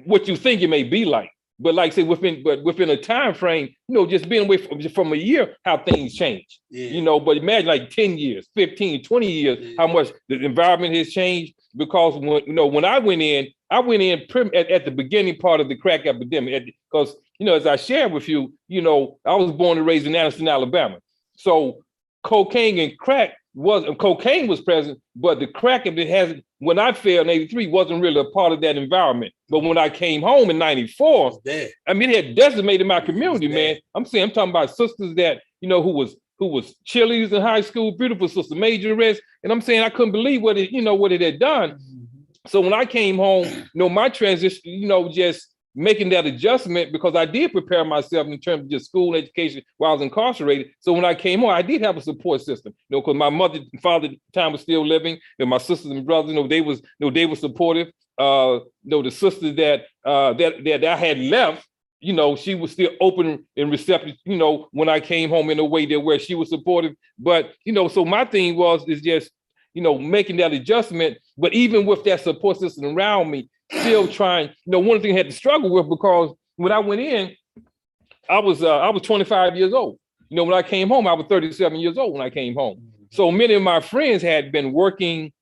what you think it may be like. But like I say, within a time frame, just being away from a year, how things change. But imagine like 10 years, 15, 20 years, how much the environment has changed. Because when I went in at the beginning part of the crack epidemic, because as I shared with you, I was born and raised in Anderson, Alabama. So cocaine was present, but the crack of it hasn't. When I failed in 83, wasn't really a part of that environment. But when I came home in 94, it had decimated my community, man. I'm talking about sisters that, who was cheerleaders in high school, beautiful sister, major arrest. And I'm saying I couldn't believe what it had done. So when I came home, my transition, just making that adjustment, because I did prepare myself in terms of just school education while I was incarcerated. So when I came home, I did have a support system, because my mother and father at the time was still living, and my sisters and brothers, they were supportive. The sister that I had left, she was still open and receptive, when I came home, in a way that where she was supportive. But, so my thing is just, making that adjustment. But even with that support system around me, still trying, one thing I had to struggle with, because when I went in, I was 25 years old. When I came home, I was 37 years old when I came home. So many of my friends had been working,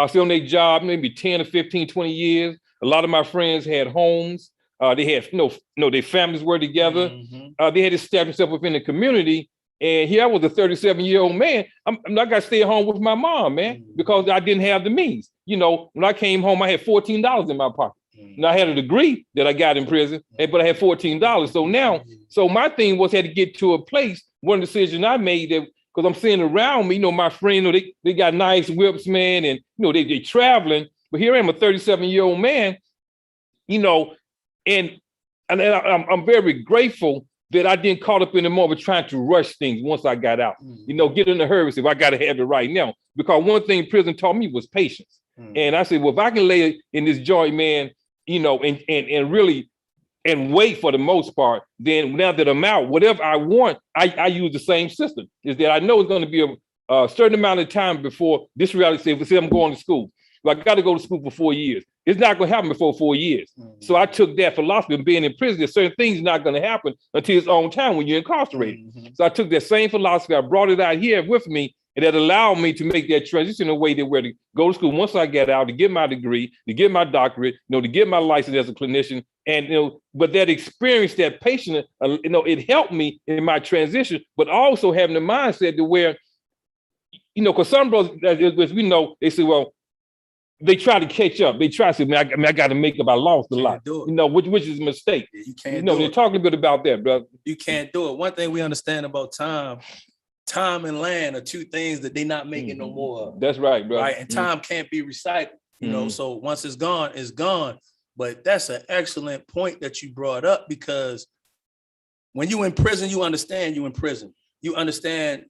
still on their job, maybe 10 or 15, 20 years. A lot of my friends had homes. They had, their families were together. They had established themselves within the community. And here I was a 37-year-old man. I'm not gonna stay at home with my mom, man, because I didn't have the means. When I came home, I had $14 in my pocket. Now I had a degree that I got in prison, but I had $14. So now, so my thing was had to get to a place. One decision I made that because I'm seeing around me, my friends, they got nice whips, man, and they traveling. But here I am, a 37-year-old man, and I'm very grateful that I didn't caught up in the moment trying to rush things once I got out. Get in a hurry, say, well, I got to have it right now. Because one thing prison taught me was patience. And I said, well, if I can lay in this joint, man, and really and wait for the most part, then now that I'm out, whatever I want, I use the same system. Is that I know it's going to be a certain amount of time before this reality say I'm going to school. Well, I got to go to school for 4 years. It's not going to happen before 4 years. So I took that philosophy of being in prison. There's certain things not going to happen until its own time when you're incarcerated. So I took that same philosophy. I brought it out here with me, and that allowed me to make that transition in a way that where to go to school once I get out, to get my degree, to get my doctorate, to get my license as a clinician. And, but that experience, that patience, it helped me in my transition, but also having the mindset to where, because some brothers, as we know, they say, well, they try to catch up. They try to say, man, I got to make up. I lost a lot, which is a mistake. You can't they're talking a bit about that, brother. You can't do it. One thing we understand about time and land are two things that they're not making no more of. That's right, brother. Right? And time can't be recycled, so once it's gone, it's gone. But that's an excellent point that you brought up, because when you're in prison, you understand you're in prison. You understand,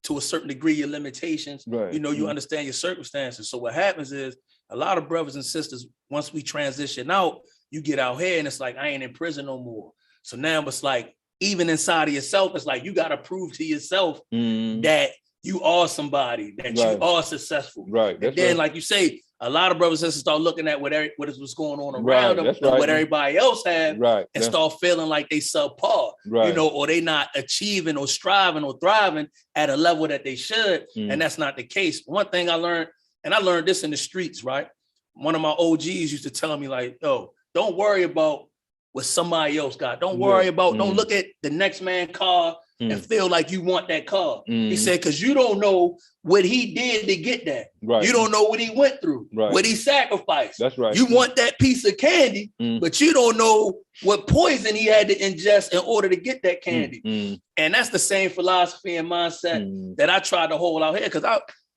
to a certain degree, your limitations, right. You understand your circumstances. So what happens is a lot of brothers and sisters, once we transition out, you get out here and it's like, I ain't in prison no more. So now it's like, even inside of yourself, it's like, you got to prove to yourself that you are somebody, that you are successful. Right. And then, like you say, a lot of brothers and sisters start looking at what's going on around them and what everybody else has, and start feeling like they subpar, or they not achieving or striving or thriving at a level that they should. And that's not the case. One thing I learned, and I learned this in the streets, right? One of my OGs used to tell me like, yo, don't worry about what somebody else got. Don't worry about, don't look at the next man's car and feel like you want that car. He said, because you don't know what he did to get that. You don't know what he went through, what he sacrificed. That's right. You want that piece of candy, but you don't know what poison he had to ingest in order to get that candy. And that's the same philosophy and mindset that I try to hold out here. Because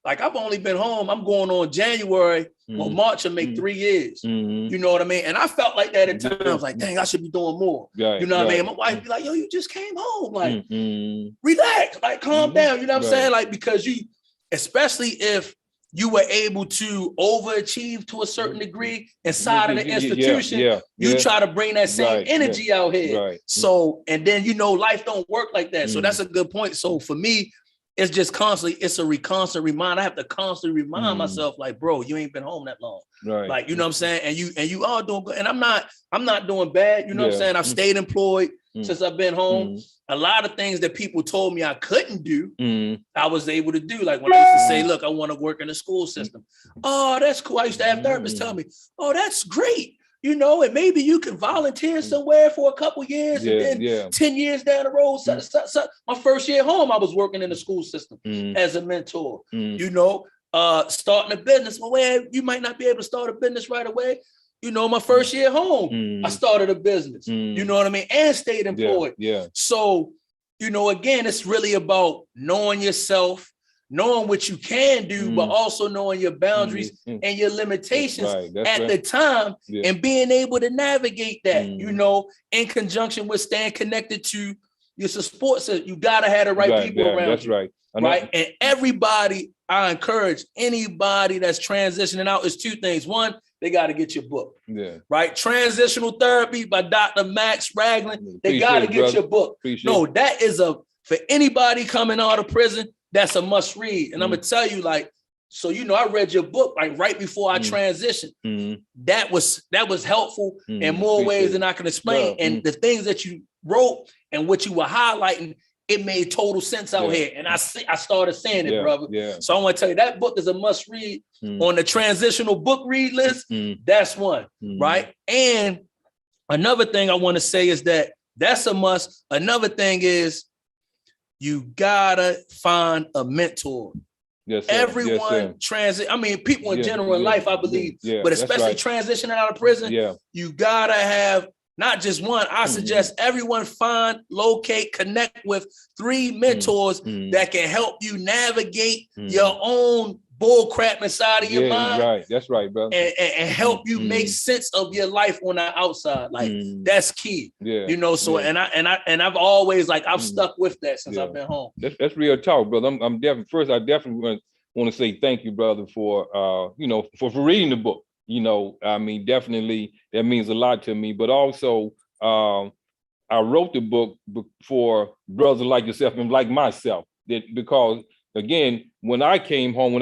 I've only been home. I'm going on January or March and make 3 years. You know what I mean? And I felt like that at times, like, dang, I should be doing more. You know what I mean? My wife be like, yo, you just came home. Like, relax, like, calm down. You know what I'm saying? Like, because especially if you were able to overachieve to a certain degree inside of the institution, you try to bring that same energy out here. So, and then, life don't work like that. So that's a good point. So for me, it's just constantly, it's a constant reminder. I have to constantly remind myself, like, bro, you ain't been home that long. Like, you know what I'm saying? And you are doing good. And I'm not doing bad. You know what I'm saying? I've stayed employed since I've been home. A lot of things that people told me I couldn't do, I was able to do. Like when I used to say, look, I want to work in the school system. Oh, that's cool. I used to have therapists tell me, oh, that's great. And maybe you can volunteer somewhere for a couple years, and then 10 years down the road. My first year home, I was working in the school system as a mentor. Starting a business. Well, you might not be able to start a business right away. My first year home, I started a business. You know what I mean? And stayed employed. So, again, it's really about knowing yourself, knowing what you can do, but also knowing your boundaries and your limitations at the time, and being able to navigate that, in conjunction with staying connected to your support system. You got to have the right people around that's you. Right. And everybody, I encourage anybody that's transitioning out, is two things. One, they got to get your book. Right. Transitional Therapy by Dr. Max Ragland. They got to get your book. No, that is for anybody coming out of prison, that's a must read. And I'm gonna tell you, like, so I read your book like right before I transitioned. That was helpful in more ways than I can explain. And the things that you wrote and what you were highlighting, it made total sense out here. And I started saying it, brother. So I want to tell you, that book is a must read on the transitional book read list. That's one, right? And another thing I want to say is that's a must. Another thing is, you gotta find a mentor. Yes, sir. Everyone I mean, people in general in life, I believe, but especially transitioning out of prison, you gotta have not just one. I suggest everyone find, locate, connect with 3 mentors that can help you navigate your own bull crap inside of your mind. Right. That's right, brother. And help you make sense of your life on the outside. Like that's key. You know, so and I've always I've stuck with that since I've been home. That's real talk, brother. I'm definitely first. I definitely want to say thank you, brother, for you know, for reading the book. You know, I mean, definitely that means a lot to me. But also, I wrote the book for brothers like yourself and like myself. That because again, when I came home,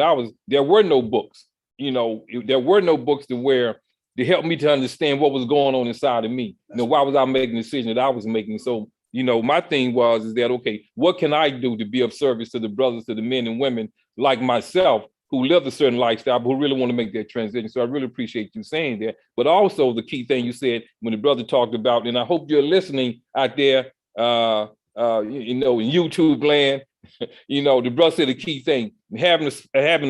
there were no books. You know, there were no books to help me to understand what was going on inside of me. You know, why was I making the decision that I was making? So, you know, my thing is that, okay, what can I do to be of service to the brothers, to the men and women like myself who live a certain lifestyle, but who really want to make that transition? So I really appreciate you saying that. But also the key thing you said when the brother talked about, and I hope you're listening out there, you know, in YouTube land, you know, the brother said the key thing, having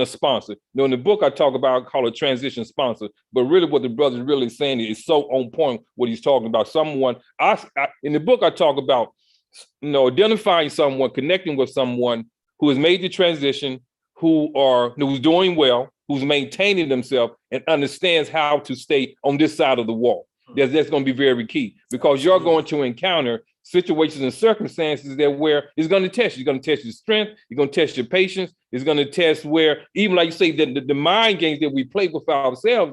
a sponsor. You know, in the book I talk about, call a transition sponsor, but really what the brother's really saying is so on point what he's talking about. Someone, in the book I talk about, you know, identifying someone, connecting with someone who has made the transition, who's doing well, who's maintaining themselves and understands how to stay on this side of the wall. That's going to be very key, because you're going to encounter situations and circumstances where it's going to test you. It's going to test your strength. It's going to test your patience. It's going to test where, even like you say, the mind games that we play with ourselves,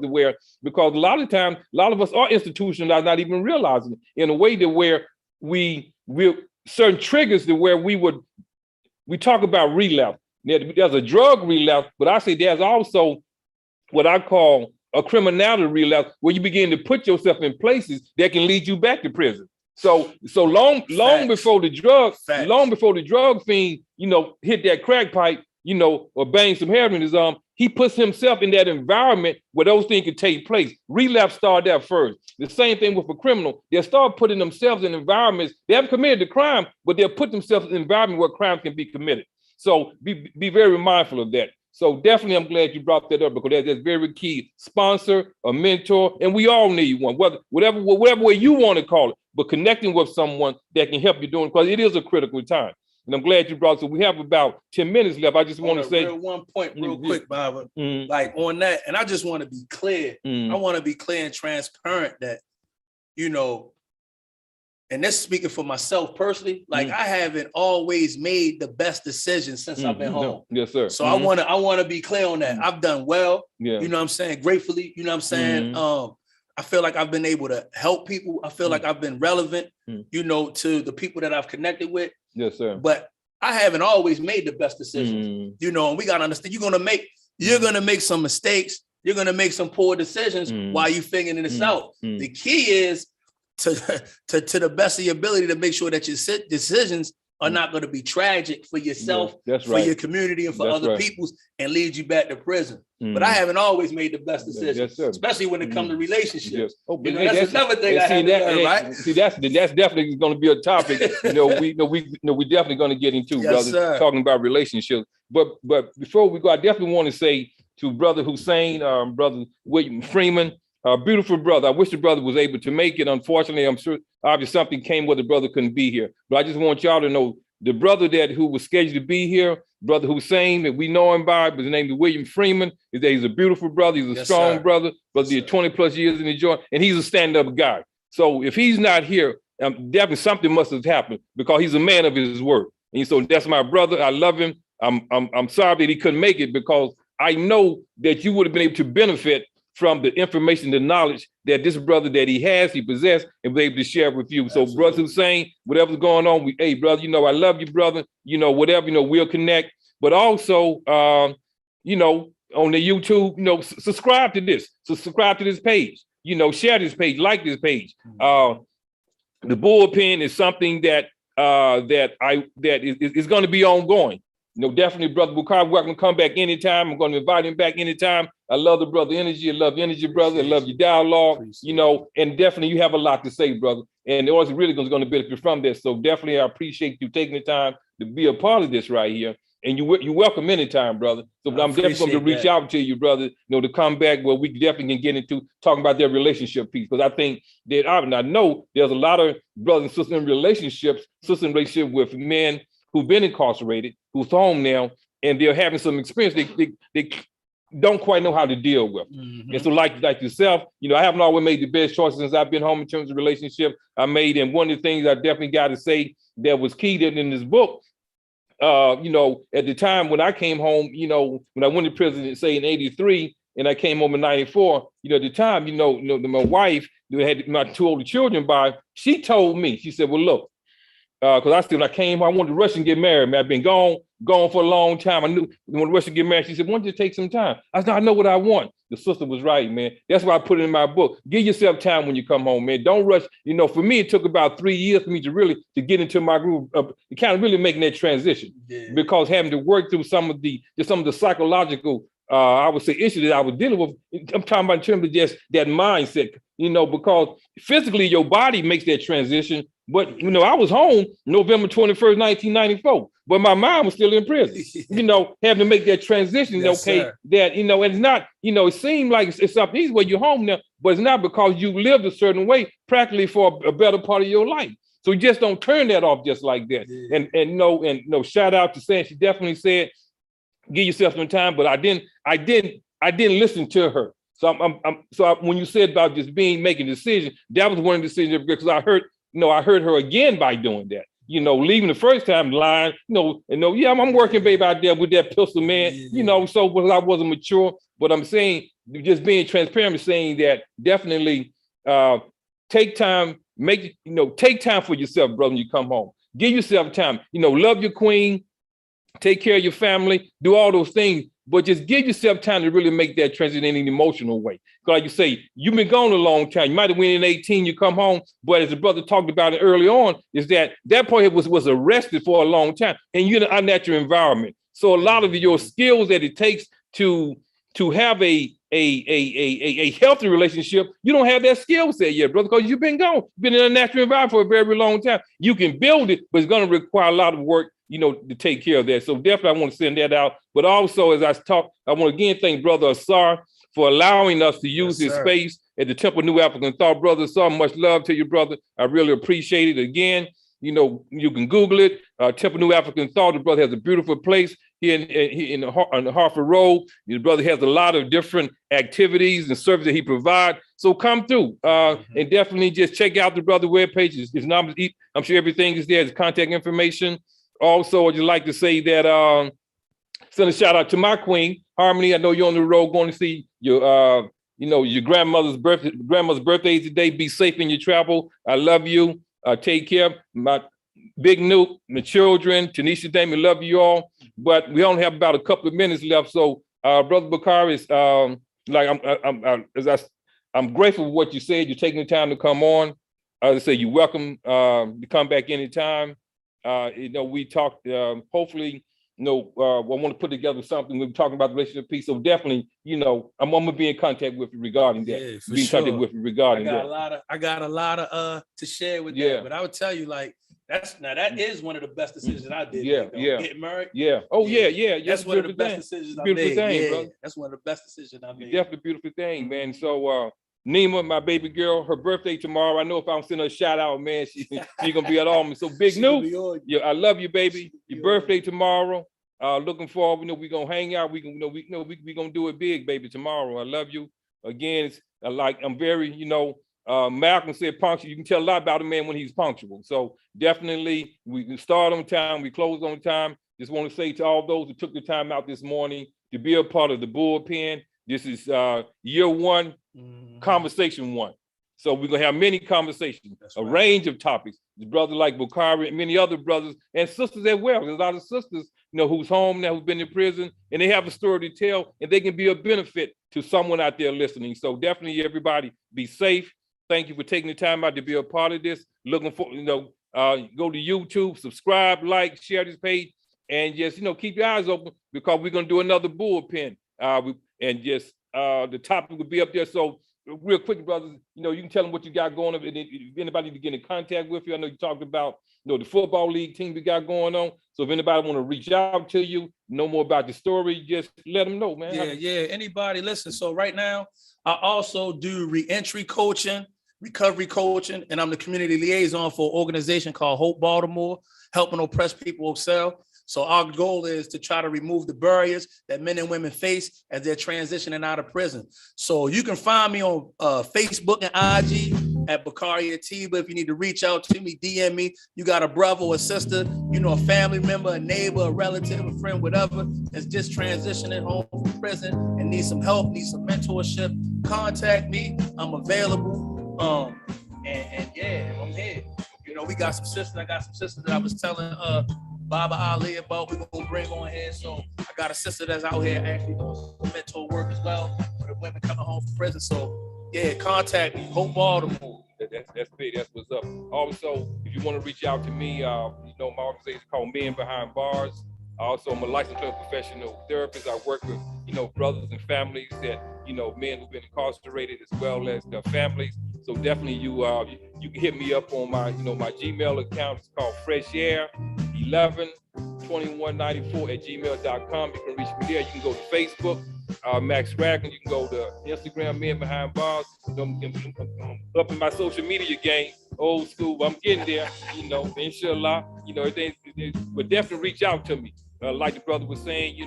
because a lot of times, a lot of us are institutionalized, not even realizing it, in a way that where we certain triggers to where we talk about relapse. There's a drug relapse, but I say there's also what I call a criminality relapse, where you begin to put yourself in places that can lead you back to prison. So long before the drug fiend, you know, hit that crack pipe, you know, or bang some heroin in his arm, he puts himself in that environment where those things can take place. Relapse started there first. The same thing with a criminal. They'll start putting themselves in environments. They haven't committed the crime, but they'll put themselves in an environment where crime can be committed. So be very mindful of that. So definitely, I'm glad you brought that up, because that's very key. Sponsor, a mentor, and we all need one, whatever way you want to call it, but connecting with someone that can help you doing, because it is a critical time. And I'm glad you brought it. So we have about 10 minutes left. I just want to say one point real quick, Baba, like on that. And I just want to be clear. I want to be clear and transparent that, you know, and this speaking for myself personally, like I haven't always made the best decisions since I've been home. Yes, sir. So I want to be clear on that. I've done well, you know what I'm saying? Gratefully, you know what I'm saying? I feel like I've been able to help people. I feel like I've been relevant, you know, to the people that I've connected with. Yes, sir. But I haven't always made the best decisions, you know, and we got to understand you're going to make some mistakes. You're going to make some poor decisions while you're figuring this out. The key is to the best of your ability to make sure that your decisions are not going to be tragic for yourself, for your community, and for other people's, and lead you back to prison. But I haven't always made the best decisions, especially when it comes to relationships. Oh, you know, that's another thing I have to learn, right? See, that's definitely going to be a topic. We definitely going to get into, brother, talking about relationships. But before we go, I definitely want to say to Brother Hussein, Brother William Freeman, beautiful brother. I wish the brother was able to make it. Unfortunately, I'm sure obviously something came where the brother couldn't be here. But I just want y'all to know the brother who was scheduled to be here, Brother Hussein, that we know him by, but his name is William Freeman, is that he's a beautiful brother. He's a strong brother, but he's 20 plus years in the joint, and he's a stand-up guy. So if he's not here, definitely something must have happened, because he's a man of his word. And so that's my brother. I love him. I'm sorry that he couldn't make it, because I know that you would have been able to benefit from the information, the knowledge that this brother that he possessed, and be able to share with you. So Brother Hussein, whatever's going on, hey, brother, you know, I love you, brother. You know, whatever, you know, we'll connect. But also, you know, on the YouTube, you know, subscribe to this. So subscribe to this page. You know, share this page, like this page. The bullpen is something that is going to be ongoing. definitely Brother Bukhari, welcome to come back anytime. I'm going to invite him back anytime. I love the brother energy. I love energy, brother. I love your dialogue, and definitely you have a lot to say, brother. And it was really going to benefit from this. So definitely I appreciate you taking the time to be a part of this right here. And you're welcome anytime, brother. So I'm definitely going to reach out to you, brother, to come back where we definitely can get into talking about their relationship piece. Because I think that I know there's a lot of brothers and sisters in relationships with men who've been incarcerated, who's home now, and they're having some experience they don't quite know how to deal with. And so like yourself, I haven't always made the best choices since I've been home in terms of relationship I made. And one of the things I definitely got to say that was key in this book, at the time when I came home, when I went to prison, say in 83, and I came home in 94, at the time, my wife who had my 2 older children by, she told me, she said, well, look, because when I came home, I wanted to rush and get married, man. I've been gone for a long time. I knew I wanted to rush and get married. She said, why don't you take some time? I said, I know what I want. The sister was right, man. That's why I put it in my book. Give yourself time when you come home, man. Don't rush. For me, it took about 3 years for me to get into my groove, kind of really making that transition, because having to work through some of the psychological, I would say, issues that I was dealing with. I'm talking about in terms of just that mindset, because physically your body makes that transition. But, I was home November 21st, 1994, but my mind was still in prison, having to make that transition. Yes, okay, that, and it's not, it seemed like it's something easy where you're home now, but it's not, because you lived a certain way practically for a better part of your life. So you just don't turn that off just like that. Yeah. And shout out to Sam. She definitely said, give yourself some time, but I didn't listen to her. So when you said about just making a decision, that was one of the decisions, because I heard her again by doing that. Leaving the first time, lying, I'm working, baby, out there with that pistol, man. So I wasn't mature, but I'm saying, just being transparent, saying that definitely take time, take time for yourself, brother, when you come home. Give yourself time, love your queen, take care of your family, do all those things, but just give yourself time to really make that transition in an emotional way. Because like you say, you've been gone a long time. You might have went in 18, you come home, but as the brother talked about it early on, is that point was arrested for a long time, and you're in an unnatural environment. So a lot of your skills that it takes to have a healthy relationship, you don't have that skill set yet, brother, because you've been gone, been in a natural environment for a very, very long time. You can build it, but it's going to require a lot of work, to take care of that. So definitely I want to send that out. But also, as I talk, I want to again thank Brother Asar for allowing us to use his space at the Temple New African Thought. Brother Asar, much love to you, brother. I really appreciate it. Again, you can Google it. Temple New African Thought. The brother has a beautiful place here on the Hartford Road. The brother has a lot of different activities and services that he provides. So come through and definitely just check out the brother webpage. His numbers, I'm sure everything is there. His contact information. Also, I'd just like to say that send a shout out to my queen, Harmony. I know you're on the road going to see your your grandmother's birthday today. Be safe in your travel. I love you. Take care. My Big Nuke, the children, Tanisha, Damien, love you all. But we only have about a couple of minutes left. So, Brother Bukhari, I'm grateful for what you said. You're taking the time to come on. As I say, you're welcome to come back anytime. We talked, hopefully, I want to put together something. We're talking about the relationship piece. So definitely, I'm going to be in contact with you regarding that. Yeah, for sure. Contact with you regarding that. I got a lot of to share with that. But I would tell you, that is one of the best decisions I did. Getting married. Yeah. Oh, yeah. That's one of the best decisions I made. Beautiful thing, brother. That's one of the best decisions I made. Definitely a beautiful thing, man. So, Nima, my baby girl, her birthday tomorrow. I know if I don't send her a shout out, man, she's gonna be at all. So Big New, I love you, baby. Your birthday tomorrow. Looking forward. We're gonna hang out. We gonna do it big, baby, tomorrow. I love you. Again, I'm very, Malcolm said punctual. You can tell a lot about a man when he's punctual. So definitely, we start on time, we close on time. Just want to say to all those who took the time out this morning to be a part of the bullpen. This is year one, conversation one. So we're gonna have many conversations, range of topics. The brother like Bukhari and many other brothers and sisters as well. There's a lot of sisters, who's home now, who's been in prison, and they have a story to tell, and they can be a benefit to someone out there listening. So definitely, everybody, be safe. Thank you for taking the time out to be a part of this. Looking for, go to YouTube, subscribe, like, share this page. and just, keep your eyes open because we're gonna do another bullpen. The topic will be up there. So real quick, brothers, you can tell them what you got going on. And if anybody to get in contact with you, I know you talked about, the football league team we got going on. So if anybody want to reach out to you, know more about the story, just let them know, man. Yeah. Anybody listen. So right now, I also do reentry coaching, recovery coaching, and I'm the community liaison for an organization called Hope Baltimore, helping oppressed people excel. So our goal is to try to remove the barriers that men and women face as they're transitioning out of prison. So you can find me on Facebook and IG at Bakari Atiba. If you need to reach out to me, DM me. You got a brother or a sister, a family member, a neighbor, a relative, a friend, whatever, that's just transitioning home from prison and need some help, need some mentorship, contact me. I'm available. And yeah, I'm here. We got some sisters. I got some sisters that I was telling Baba Ali about we're gonna bring on here. So I got a sister that's out here actually doing some mentor work as well for the women coming home from prison. So yeah, contact me, Hope Baltimore. That's big. That's what's up. Also, if you want to reach out to me, my organization is called Men Behind Bars. Also, I'm a licensed clinical professional therapist. I work with, brothers and families that, men who've been incarcerated as well as their families. So definitely you can hit me up on my, my Gmail account. It's called freshair112194@gmail.com. You can reach me there. You can go to Facebook, Max Ragland. You can go to Instagram, Men Behind Bars. I'm up in my social media game, old school. I'm getting there, inshallah. But definitely reach out to me. Like the brother was saying,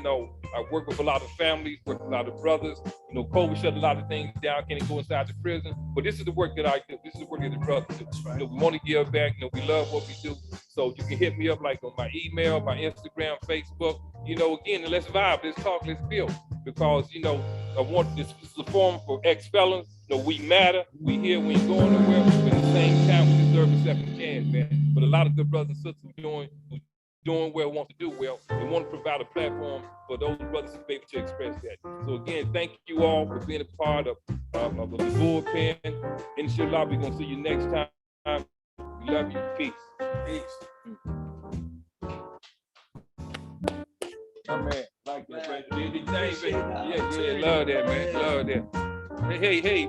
I work with a lot of families, work with a lot of brothers. COVID shut a lot of things down, can't go inside the prison. But this is the work that I do. This is the work that the brothers do. We want to give back. We love what we do. So you can hit me up like on my email, my Instagram, Facebook. Again, let's vibe, let's talk, let's build. Because, I want this is a forum for ex-felons. We matter. We here. We ain't going nowhere. But at the same time, we deserve a second chance, man. But a lot of good brothers and sisters doing well, want to do well. They want to provide a platform for those brothers to be able to express that. So again, thank you all for being a part of the bullpen. Inshallah, we're going to see you next time. We love you. Peace. Peace. My man, like that, man. Yeah, love that, man. Love that. Hey.